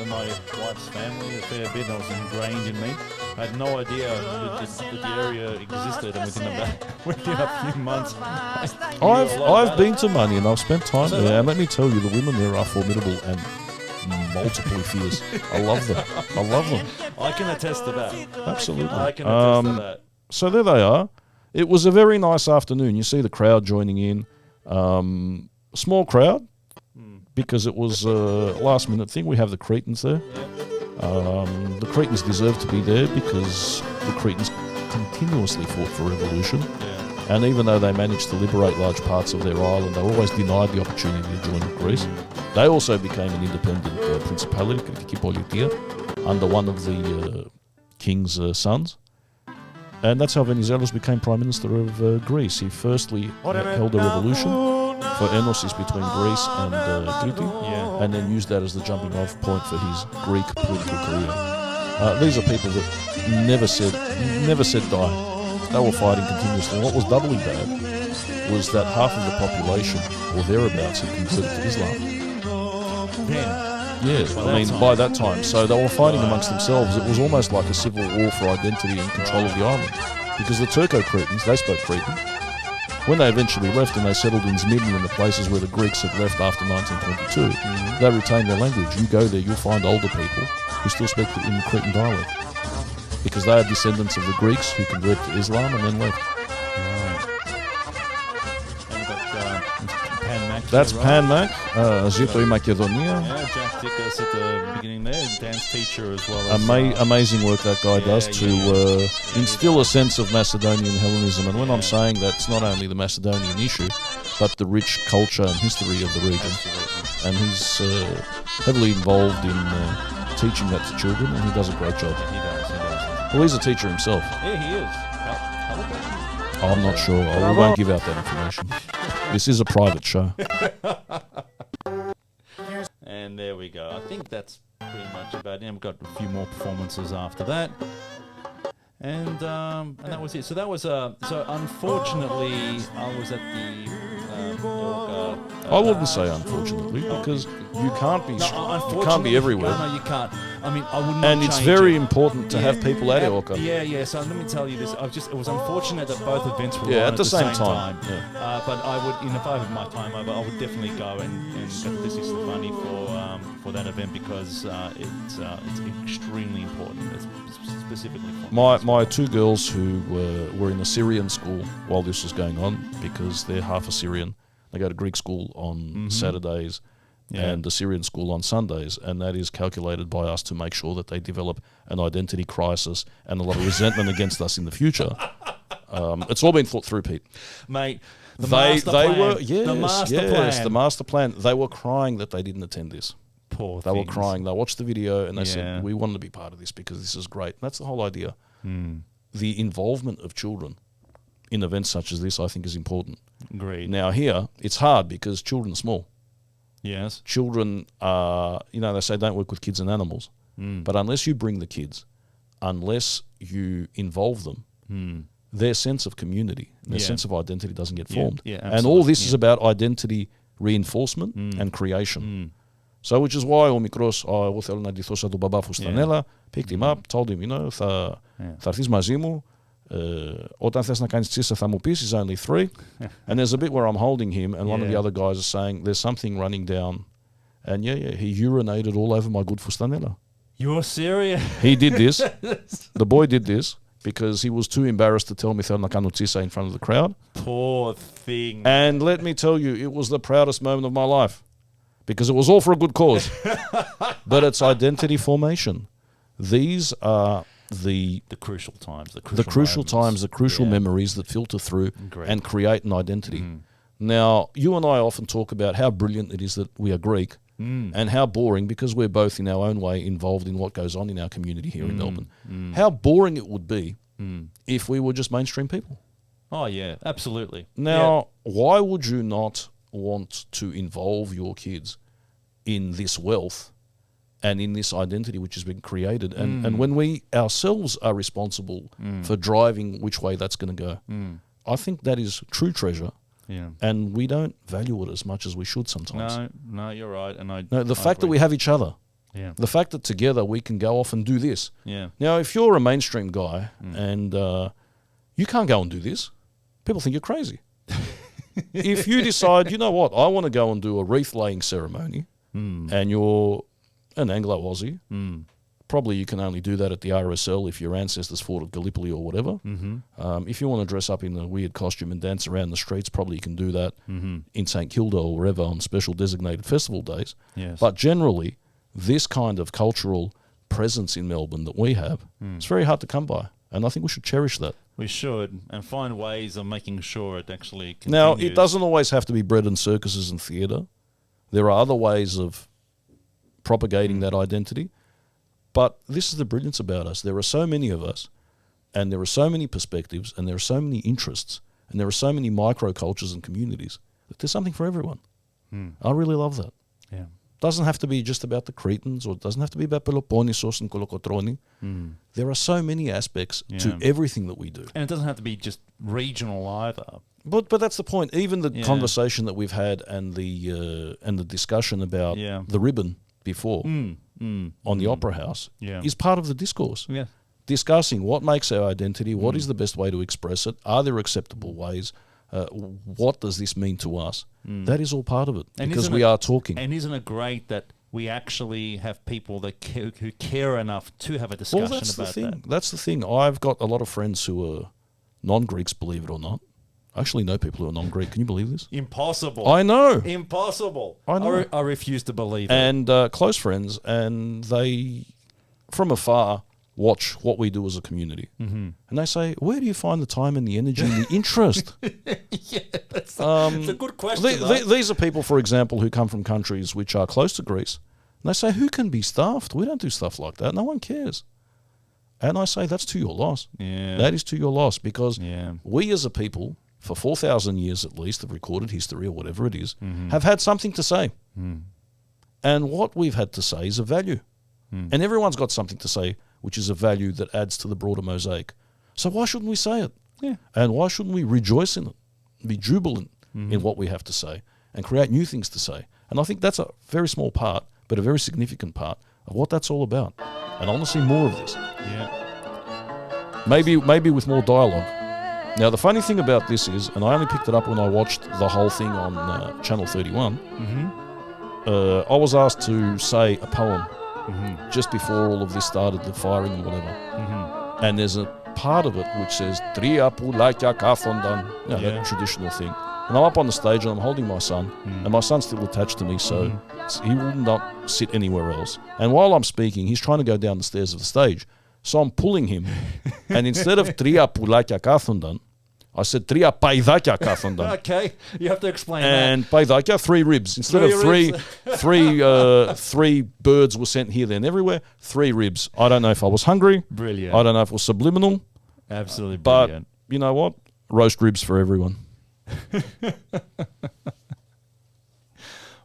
my wife's family a fair bit. That was ingrained in me. I had no idea that the area existed, and within a few months, I've been to Mani and I've spent time there, and let me tell you, the women there are formidable and multiply fierce. I love them. I can attest to that. Absolutely. I can attest to that. So there they are. It was a very nice afternoon. You see the crowd joining in. Small crowd because it was a last minute thing. We have the Cretans there. The Cretans deserved to be there because the Cretans continuously fought for revolution. Yeah. And even though they managed to liberate large parts of their island, they were always denied the opportunity to join Greece. They also became an independent principality, Kritiki Politia, under one of the king's sons. And that's how Venizelos became Prime Minister of Greece. He firstly held a revolution for enosis between Greece and Crete, and then used that as the jumping off point for his Greek political career. These are people that never said die. They were fighting continuously. And what was doubly bad was that half of the population, or thereabouts, had converted to Islam. By that time. So they were fighting amongst themselves. It was almost like a civil war for identity and control of the island. Because the Turco-Cretans, they spoke Cretan. When they eventually left and they settled in Zmivni and the places where the Greeks had left after 1922, they retained their language. You go there, you'll find older people who still speak in Cretan dialect. Because they are descendants of the Greeks who converted to Islam and then left. That's Pan Mac, Zito in Macedonia. Yeah, Jack Dickus at the beginning there, dance teacher as well as... Amazing work that guy does to instill a sense of Macedonian Hellenism. And when I'm saying that, it's not only the Macedonian issue, but the rich culture and history of the region. Absolutely. And he's heavily involved in teaching that to children, and he does a great job. He does. Well, he's a teacher himself. Yeah, he is. I'm not sure. I won't give out that information. This is a private show. And there we go. I think that's pretty much about it. And we've got a few more performances after that. And that was it. So that was so unfortunately I was at the I wouldn't say unfortunately, because you can't be everywhere. No, you can't. I mean, I wouldn't. And it's very important to have people at Orca. Yeah. So let me tell you this. It was unfortunate that both events were at on the same time. Yeah. But I would, if I had my time over, I would definitely go and get this is funny for that event because it's extremely important, specifically for my two girls who were in a Syrian school while this was going on because they're half Assyrian. They go to Greek school on Saturdays and the Syrian school on Sundays, and that is calculated by us to make sure that they develop an identity crisis and a lot of resentment against us in the future. It's all been thought through, Pete. Mate, the master plan. They were crying that they didn't attend this. Poor They were crying. They watched the video and they said, we wanted to be part of this because this is great. And that's the whole idea. The involvement of children in events such as this, I think, is important. Agreed. Now here, it's hard because children are small. Yes. Children are, they say don't work with kids and animals. But unless you bring the kids, unless you involve them, their sense of community, their sense of identity doesn't get formed. And all this is about identity reinforcement and creation. So which is why ο μικρός, εγώ θέλω να ντυθώ σαν τον μπαμπά Fustanella, picked him up, told him, θα έρθεις μαζί μου, όταν θες να κάνεις τσίσα θα μου πεις, he's only 3. And there's a bit where I'm holding him and one of the other guys is saying, there's something running down. And he urinated all over my good Fustanella. You're serious? He did this. The boy did this because he was too embarrassed to tell me θέλω να κάνω τσίσα in front of the crowd. Poor thing. And let me tell you, it was the proudest moment of my life. Because it was all for a good cause. But it's identity formation. These are the crucial times, the crucial memories that filter through and create an identity. Now, you and I often talk about how brilliant it is that we are Greek and how boring, because we're both in our own way involved in what goes on in our community here in Melbourne. How boring it would be if we were just mainstream people. Oh, yeah, absolutely. Now, why would you not want to involve your kids in this wealth and in this identity which has been created, and when we ourselves are responsible for driving which way that's going to go, I think that is true treasure, and we don't value it as much as we should sometimes. No, you're right, and the fact that we have each other, the fact that together we can go off and do this. Now, if you're a mainstream guy and you can't go and do this, people think you're crazy. If you decide, you know what, I want to go and do a wreath-laying ceremony, and you're an Anglo-Aussie, probably you can only do that at the RSL if your ancestors fought at Gallipoli or whatever. If you want to dress up in a weird costume and dance around the streets, probably you can do that in St Kilda or wherever on special designated festival days. But generally, this kind of cultural presence in Melbourne that we have, it's very hard to come by. And I think we should cherish that. We should, and find ways of making sure it actually continues. Now, it doesn't always have to be bread and circuses and theatre. There are other ways of propagating that identity. But this is the brilliance about us. There are so many of us, and there are so many perspectives, and there are so many interests, and there are so many microcultures and communities that there's something for everyone. I really love that. Yeah. Doesn't have to be just about the Cretans, or it doesn't have to be about Peloponnesos and Kolokotroni. There are so many aspects to everything that we do. And it doesn't have to be just regional either. But that's the point. Even the conversation that we've had and the discussion about the ribbon before on the Opera House is part of the discourse. Yeah. Discussing what makes our identity, what is the best way to express it, are there acceptable ways, what does this mean to us? That is all part of it, and because we are talking. And isn't it great that we actually have people that who care enough to have a discussion about that? Well, that's the thing. That's the thing. I've got a lot of friends who are non-Greeks, believe it or not. I actually know people who are non-Greek. Can you believe this? Impossible. I know. Impossible. I know. I refuse to believe it. And close friends, and they, from afar, watch what we do as a community. And they say, where do you find the time and the energy and the interest? It's a good question. These are people, for example, who come from countries which are close to Greece. And they say, who can be staffed? We don't do stuff like that. No one cares. And I say, that's to your loss. Yeah. That is to your loss, because we as a people, for 4,000 years at least of recorded history or whatever it is, have had something to say. And what we've had to say is a value. And everyone's got something to say, which is a value that adds to the broader mosaic. So why shouldn't we say it? Yeah. And why shouldn't we rejoice in it, be jubilant in what we have to say, and create new things to say? And I think that's a very small part, but a very significant part of what that's all about. And I want to see more of this. Yeah. Maybe with more dialogue. Now, the funny thing about this is, and I only picked it up when I watched the whole thing on Channel 31, I was asked to say a poem just before all of this started, the firing and whatever. And there's a part of it which says, Tria pulakia kathondan, that traditional thing. And I'm up on the stage and I'm holding my son, and my son's still attached to me, so he will not sit anywhere else. And while I'm speaking, he's trying to go down the stairs of the stage. So I'm pulling him, and instead of Tria pulakia kathondan, I said Tria paidakia kathondan. Okay, you have to explain and paidakia, 3 ribs. Instead of three birds were sent here, there, and everywhere. 3 ribs. I don't know if I was hungry. Brilliant. I don't know if it was subliminal. Absolutely brilliant. But you know what? Roast ribs for everyone.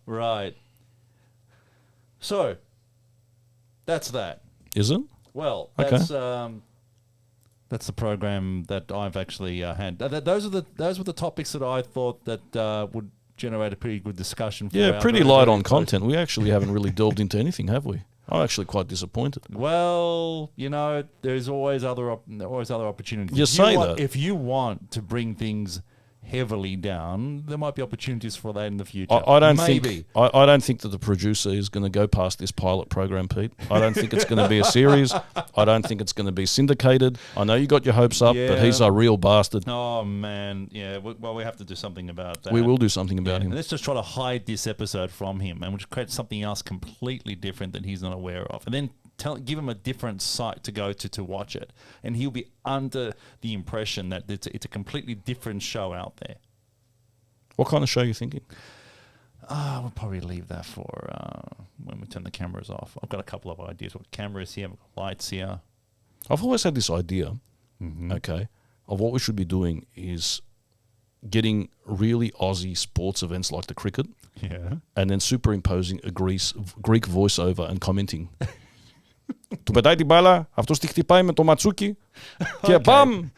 Right. So, that's that. Is it? Well, Okay. That's the program that I've actually had. Those were the topics that I thought that would generate a pretty good discussion. Yeah, pretty light on content. We actually haven't really delved into anything, have we? I'm actually quite disappointed. Well, there's always other opportunities. You say that. If you want to bring things heavily down, there might be opportunities for that in the future. I don't think that the producer is going to go past this pilot program, Pete. I don't think it's going to be a series. I don't think it's going to be syndicated. I know you got your hopes up, but he's a real bastard. Oh man, yeah. Well, we have to do something about that. We will do something about him. Let's just try to hide this episode from him, and we'll just create something else completely different that he's not aware of, and then give him a different site to go to watch it, and he'll be under the impression that it's a completely different show out there. What kind of show are you thinking? We'll probably leave that for when we turn the cameras off. I've got a couple of ideas. We've got cameras here, we've got lights here. I've always had this idea, of what we should be doing is getting really Aussie sports events like the cricket, and then superimposing a Greek voiceover and commenting. Του πετάει την μπάλα, αυτός τη χτυπάει με το ματσούκι και μπαμ,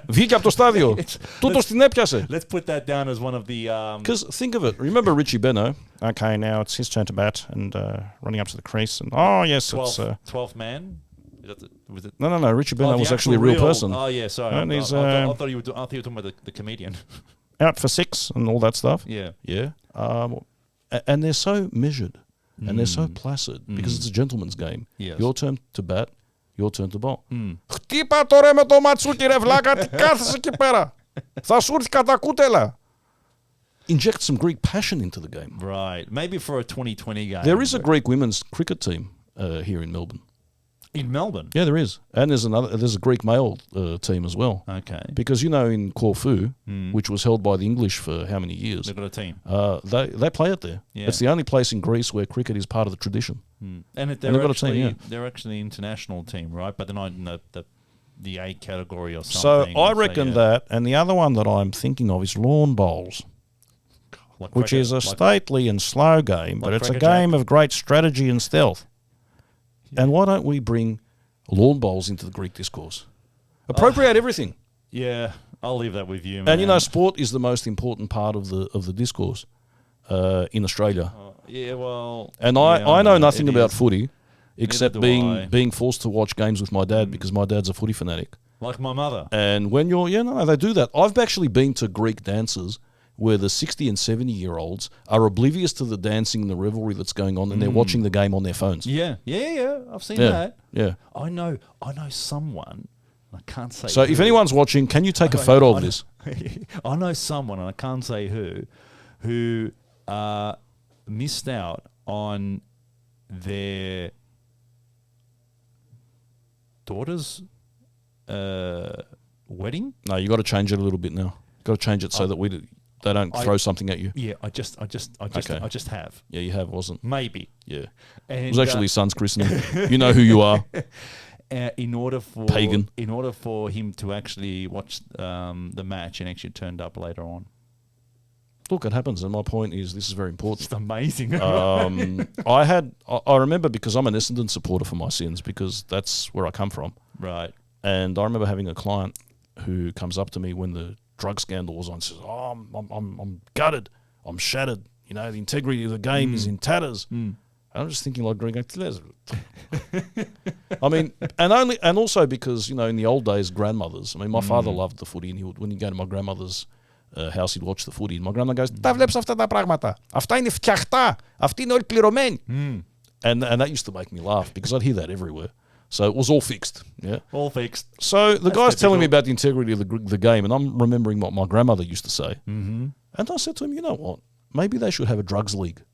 βγήκε από το στάδιο. Τούτος την έπιασε. Let's put that down as one of the... Because think of it, remember Richie Benno? Okay, now it's his turn to bat and running up to the crease. And it's... 12th man? Was it? No, Richie Benno was actually a real person. Oh, yeah, sorry. And he's, I thought you were talking about the comedian. Out for 6 and all that stuff. Yeah. Yeah. And they're so measured. And they're so placid because it's a gentleman's game. Yes. Your turn to bat, your turn to ball. Χτύπα το ρε με το ματσούκι ρε βλάκα, τι κάθεσαι εκεί πέρα. Θα σου έρθει κατά κούτελα. Inject some Greek passion into the game. Right. Maybe for a 2020 game. There is a Greek women's cricket team here in Melbourne. In Melbourne? Yeah, there is. And there's a Greek male team as well. Okay. Because, in Corfu, which was held by the English for how many years? They've got a team. They play it there. Yeah. It's the only place in Greece where cricket is part of the tradition. And they've got a team, they're actually an international team, right? But they're not in the A category or So something. I reckon that, and the other one that I'm thinking of is lawn bowls, which is a stately and slow game, but it's a game of great strategy and stealth. And why don't we bring lawn bowls into the Greek discourse? Appropriate everything. Yeah, I'll leave that with you, man. And sport is the most important part of the discourse in Australia. Yeah, well... And I know nothing about footy except Neither do being forced to watch games with my dad because my dad's a footy fanatic. Like my mother. And when they do that. I've actually been to Greek dances where the 60 and 70-year-olds are oblivious to the dancing and the revelry that's going on, and they're watching the game on their phones. Yeah. I've seen that. Yeah. I know someone, I can't say So if anyone's watching, can you take a photo of this? I know someone, and I can't say who missed out on their daughter's wedding. No, you got to change it a little bit now. Got to change it so that they don't throw something at you. Yeah, I just have. Yeah, you have, wasn't? Maybe. Yeah. And, It was actually his son's christening. You know who you are. In order for Pagan. In order for him to actually watch the match and actually turned up later on. Look, it happens, and my point is this is very important. It's amazing. I remember, because I'm an Essendon supporter for my sins, because that's where I come from. Right. And I remember having a client who comes up to me when the drug scandal was on and says, I'm gutted, I'm shattered. The integrity of the game is in tatters. And I'm just thinking like Greek. I mean, and also because, in the old days, grandmothers, my father loved the footy, and when you go to my grandmother's house, he'd watch the footy, and my grandma goes, "Τα βλέπεις αυτά τα πράγματα. Αυτά είναι φτιαχτά. Αυτοί είναι όλοι πληρωμένοι." And that used to make me laugh because I'd hear that everywhere. So it was all fixed. Yeah, all fixed. So the guy's telling me about the integrity of the game, and I'm remembering what my grandmother used to say. Mm-hmm. And I said to him, you know what? Maybe they should have a drugs league.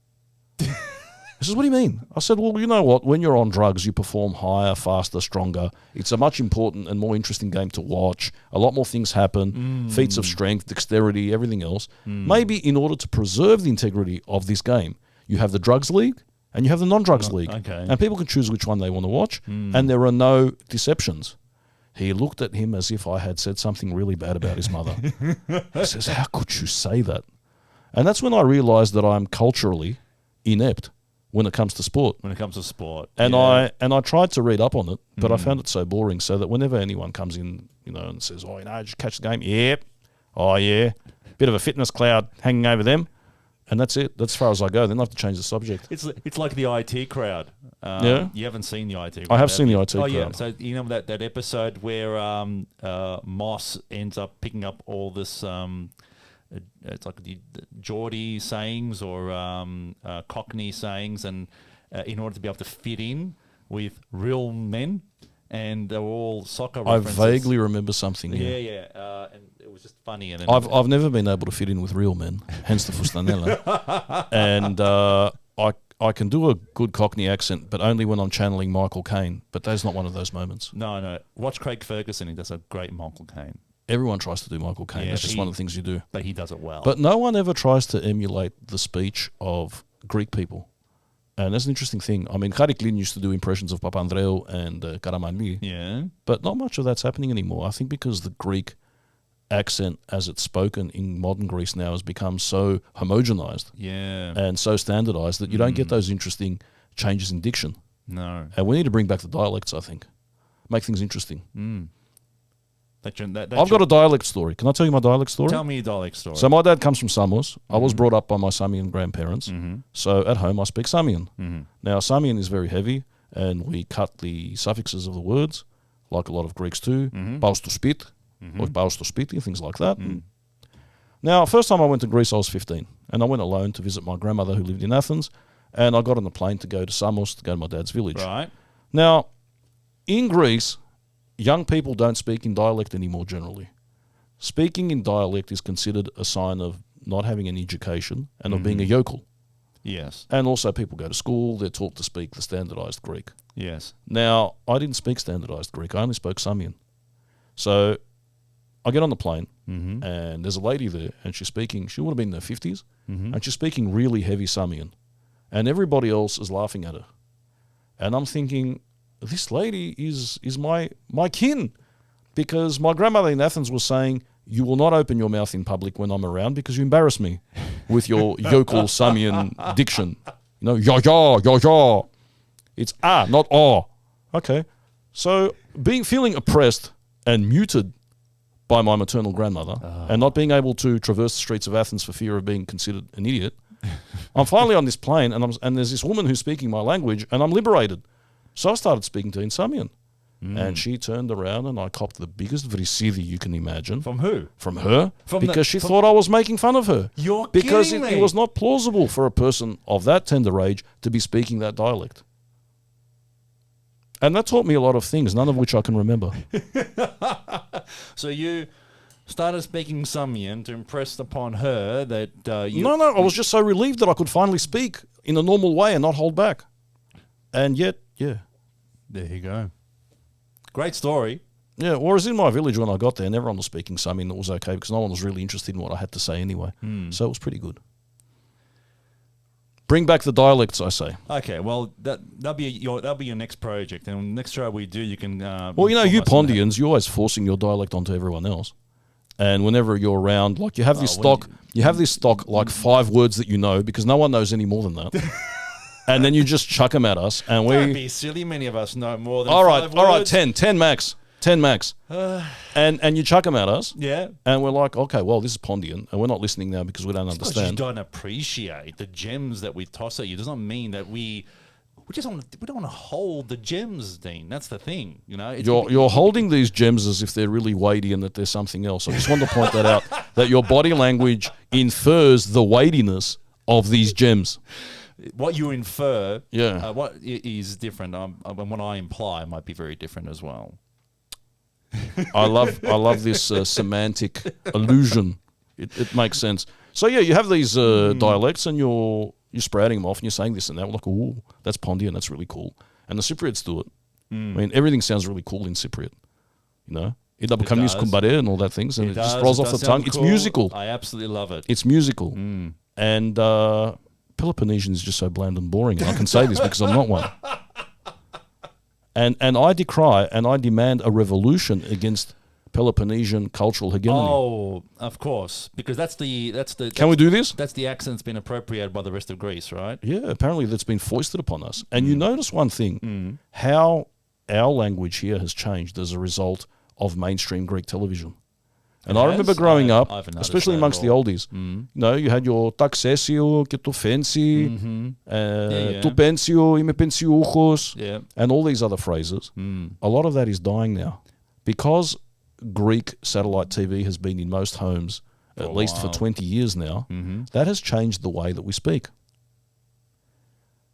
He says, what do you mean? I said, well, you know what? When you're on drugs, you perform higher, faster, stronger. It's a much important and more interesting game to watch. A lot more things happen, feats of strength, dexterity, everything else. Maybe in order to preserve the integrity of this game, you have the drugs league and you have the non-drugs league. Okay. And people can choose which one they want to watch, and there are no deceptions. He looked at him as if I had said something really bad about his mother. He says, how could you say that? And that's when I realized that I'm culturally inept when it comes to sport. And I tried to read up on it, but I found it so boring, so that whenever anyone comes in, and says, did you catch the game? Yep. Oh, yeah. Bit of a fitness cloud hanging over them. And that's it. That's as far as I go. Then I have to change the subject. It's like the IT crowd. Yeah. You haven't seen the IT crowd. I have seen the IT crowd. Oh, yeah. So, that episode where Moss ends up picking up all this... it's like the Geordie sayings or Cockney sayings, and in order to be able to fit in with real men, and they're all soccer references. I vaguely remember something. Yeah. And it was just funny. And I've never been able to fit in with real men, hence the Fustanella. And I can do a good Cockney accent, but only when I'm channeling Michael Caine. But that's not one of those moments. No. Watch Craig Ferguson. He does a great Michael Caine. Everyone tries to do Michael Caine. That's just one of the things you do. But he does it well. But no one ever tries to emulate the speech of Greek people. And that's an interesting thing. I mean, Chariklin used to do impressions of Papandreou and Karamanli. Yeah. But not much of that's happening anymore. I think because the Greek accent as it's spoken in modern Greece now has become so homogenized and so standardized that you don't get those interesting changes in diction. No. And we need to bring back the dialects, I think. Make things interesting. I've got a dialect story. Can I tell you my dialect story? Tell me your dialect story. So my dad comes from Samos. I was brought up by my Samian grandparents. So at home I speak Samian. Now Samian is very heavy, and we cut the suffixes of the words, like a lot of Greeks do. Paus to spit, or paus to spiti, things like that. Now, first time I went to Greece, I was 15. And I went alone to visit my grandmother who lived in Athens. And I got on a plane to go to Samos, to go to my dad's village. Right. Now, in Greece... young people don't speak in dialect anymore generally. Speaking in dialect is considered a sign of not having any education and of being a yokel. Yes. And also people go to school, they're taught to speak the standardized Greek. Yes. Now, I didn't speak standardized Greek. I only spoke Samian. So I get on the plane, and there's a lady there, and she's speaking, she would have been in her 50s, and she's speaking really heavy Samian. And everybody else is laughing at her. And I'm thinking, this lady is my kin. Because my grandmother in Athens was saying, you will not open your mouth in public when I'm around because you embarrass me with your yokel Samian diction. You know, ya. It's not ah. Okay. So feeling oppressed and muted by my maternal grandmother and not being able to traverse the streets of Athens for fear of being considered an idiot, I'm finally on this plane and there's this woman who's speaking my language and I'm liberated. So I started speaking to her in Samian. And she turned around and I copped the biggest vrisidi you can imagine. From who? From her. Because she thought I was making fun of her. You're because kidding me. It was not plausible for a person of that tender age to be speaking that dialect. And that taught me a lot of things, none of which I can remember. So you started speaking Samian to impress upon her that you... No, I was just so relieved that I could finally speak in a normal way and not hold back. And yet, yeah. There you go. Great story. Yeah, whereas in my village when I got there, and everyone was speaking Samian, it was okay because no one was really interested in what I had to say anyway. So it was pretty good. Bring back the dialects, I say. Okay, well, that'll be your next project. And next show we do, you can... well, you know, you Pontians, you're always forcing your dialect onto everyone else. And whenever you're around, like you have this stock, you have this stock like 5 words that you know because no one knows any more than that. And then you just chuck them at us, and Don't be silly. Many of us know more than all 5 right, words. 10 max, and you chuck them at us, Yeah. and we're like, okay, well, this is Pontian, and we're not listening now because we don't Because you understand. don't appreciate the gems that we toss at you. Does not mean that we don't want to hold the gems, Dean. That's the thing, you know. You're holding these gems as if they're really weighty and that there's something else. I just want to point that out, that your body language infers the weightiness of these gems. What you infer, Yeah. what is different. And what I imply might be very different as well. I love this semantic illusion. It makes sense. So yeah, you have these dialects, and you're sprouting them off, and you're saying this and that. We're like, oh, that's Pontian, that's really cool. And the Cypriots do it. I mean, everything sounds really cool in Cypriot. You know, Ida Bukamis Kumbare and all that things, and it just rolls off the tongue. It's musical. I absolutely love it. It's musical, and Peloponnesian is just so bland and boring. And I can say this because I'm not one. And I decry and I demand a revolution against Peloponnesian cultural hegemony. Oh, of course, because that's the. Can we do this? That's the accent that's been appropriated by the rest of Greece, right? Yeah, apparently that's been foisted upon us. And you notice one thing, how our language here has changed as a result of mainstream Greek television. And I remember growing up, especially amongst the oldies, you know, you had your taxesio, και το φένσι, του πένσιο, είμαι πενσιούχος, and all these other phrases. A lot of that is dying now. Because Greek satellite TV has been in most homes, at least for 20 years now, that has changed the way that we speak.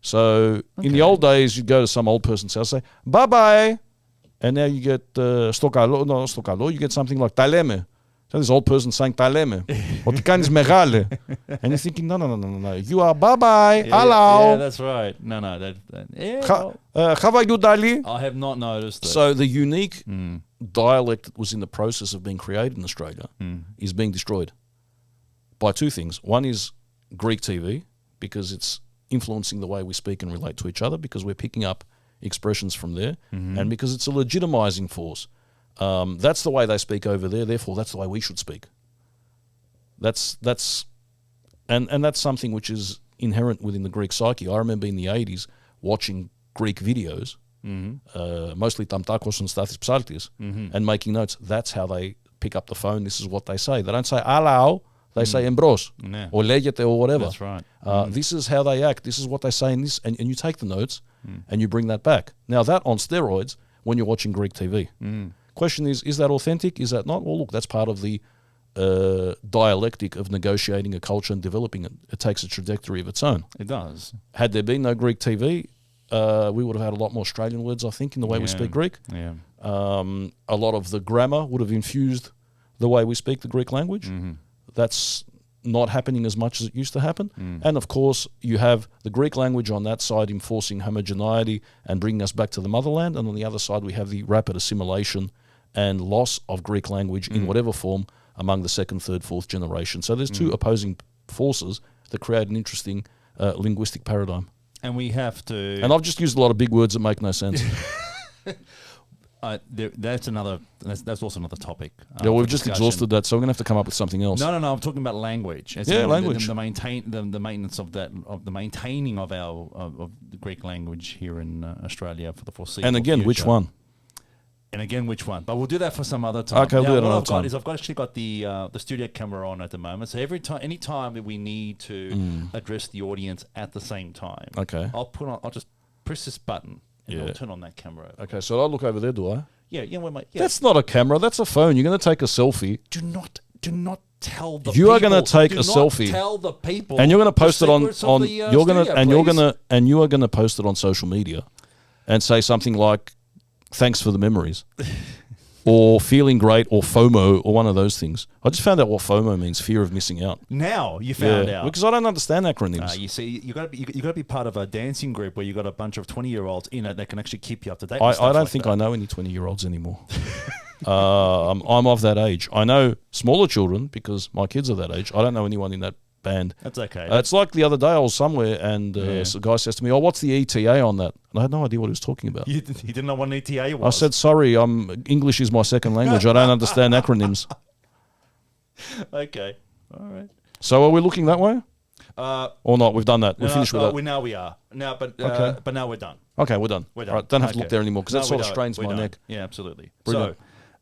So in the old days, you'd go to some old person's house and say, bye-bye. And now you get stokalo, you get something like taleme. So this old person saying taleme. Ότι κάνεις μεγάλε. And you're thinking, no. You are bye-bye, hello. Yeah, that's right. No. How are you, Dali? I have not noticed that. So the unique dialect that was in the process of being created in Australia is being destroyed by 2 things. One is Greek TV, because it's influencing the way we speak and relate to each other, because we're picking up expressions from there, and because it's a legitimizing force. That's the way they speak over there, therefore that's the way we should speak. That's something which is inherent within the Greek psyche. I remember in the 80s watching Greek videos, mostly Tamtakos and Stathis Psaltis, and making notes. That's how they pick up the phone. This is what they say. They don't say alao, they say embros, or legete, or whatever. That's right. This is how they act. This is what they say in this, and you take the notes and you bring that back. Now that on steroids when you're watching Greek TV. Question is that authentic? Is that not? Well, look, that's part of the dialectic of negotiating a culture and developing it. It takes a trajectory of its own. It does. Had there been no Greek TV, we would have had a lot more Australian words, I think, in the way we speak Greek. Yeah. A lot of the grammar would have infused the way we speak the Greek language. That's not happening as much as it used to happen. And of course, you have the Greek language on that side enforcing homogeneity and bringing us back to the motherland. And on the other side, we have the rapid assimilation and loss of Greek language in whatever form among the second, third, fourth generation. So there's two opposing forces that create an interesting linguistic paradigm. And we have to... And I've just used a lot of big words that make no sense. That's also another topic. Yeah, we've just exhausted that, so we're going to have to come up with something else. No, I'm talking about language. Language. The maintenance of that, of the maintaining of of the Greek language here in Australia for the foreseeable And again, future. which one? And again, which one? But we'll do that for some other time. Okay, we'll do that another time. I've actually got the studio camera on at the moment. So any time that we need to address the audience at the same time, Okay. I'll just press this button and I'll turn on that camera. Okay, so I'll look over there, do I? Yeah. That's not a camera, that's a phone. You're going to take a selfie. Do not tell the You people. are going to take Do a not selfie. Tell the people. And you're going to post it on you are going to post it on social media and say something like, thanks for the memories. Or feeling great, or FOMO, or one of those things. I just found out what FOMO means, fear of missing out. Now you found out. Because I don't understand acronyms. You see, you got to be part of a dancing group where you got a bunch of 20-year-olds in it that can actually keep you up to date. I don't think I know any 20-year-olds anymore. I'm of that age. I know smaller children because my kids are that age. I don't know anyone in that band. That's okay. It's like the other day I was somewhere and a guy says to me, what's the ETA on that? And I had no idea what he was talking about. You didn't know what an ETA was? I said, sorry, English is my second language. I don't understand acronyms. Okay. All right. So are we looking that way? Or not? We've done that. We're finished with that. Now we are. But now we're done. Okay, we're done. We're done. All right, don't have to look there anymore because that sort of strains my neck. Yeah, absolutely. Brilliant.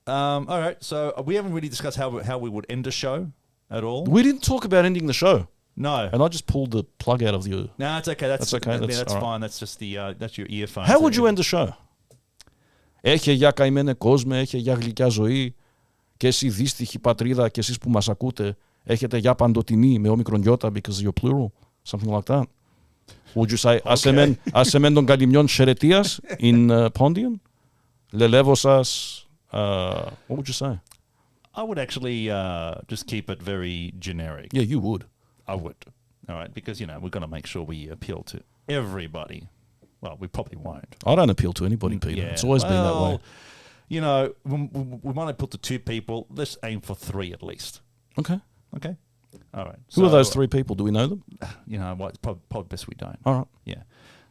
So, all right. So we haven't really discussed how we would end a show at all. We didn't talk about ending the show. No. And I just pulled the plug out of the... No, it's okay. That's okay. That's right. fine. That's just that's your earphones. How would you end the show? Έχε για καημένε κόσμε, έχε για γλυκιά ζωή και εσύ δύστιχη πατρίδα και εσείς που μας ακούτε έχετε για παντοτιμή με όμικρον γιώτα because you're plural. Something like that. Would you say ασεμέν των καλυμιών χαιρετίας in Pontian? Λελεύω σας... What would you say? I would actually just keep it very generic. Yeah, you would. I would. All right, because, we're going to make sure we appeal to everybody. Well, we probably won't. I don't appeal to anybody, Peter. Yeah. It's always been that way. We might appeal to 2 people. Let's aim for 3 at least. Okay. All right. Who are those 3 people? Do we know them? You know what? It's probably best we don't. All right. Yeah.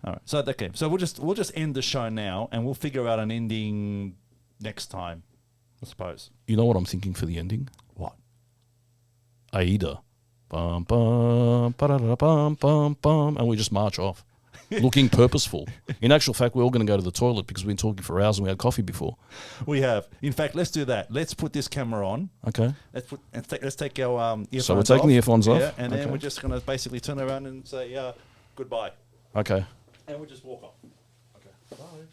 All right. So, okay. So we'll just end the show now, and we'll figure out an ending next time, I suppose. You know what I'm thinking for the ending? What? Aida. Bum, bum, bum, bum, bum, and we just march off, looking purposeful. In actual fact, we're all going to go to the toilet because we've been talking for hours and we had coffee before. We have. In fact, let's do that. Let's put this camera on. Okay. Let's take our earphones So we're taking the earphones off? Yeah, and then we're just going to basically turn around and say goodbye. Okay. And we'll just walk off. Okay. Bye.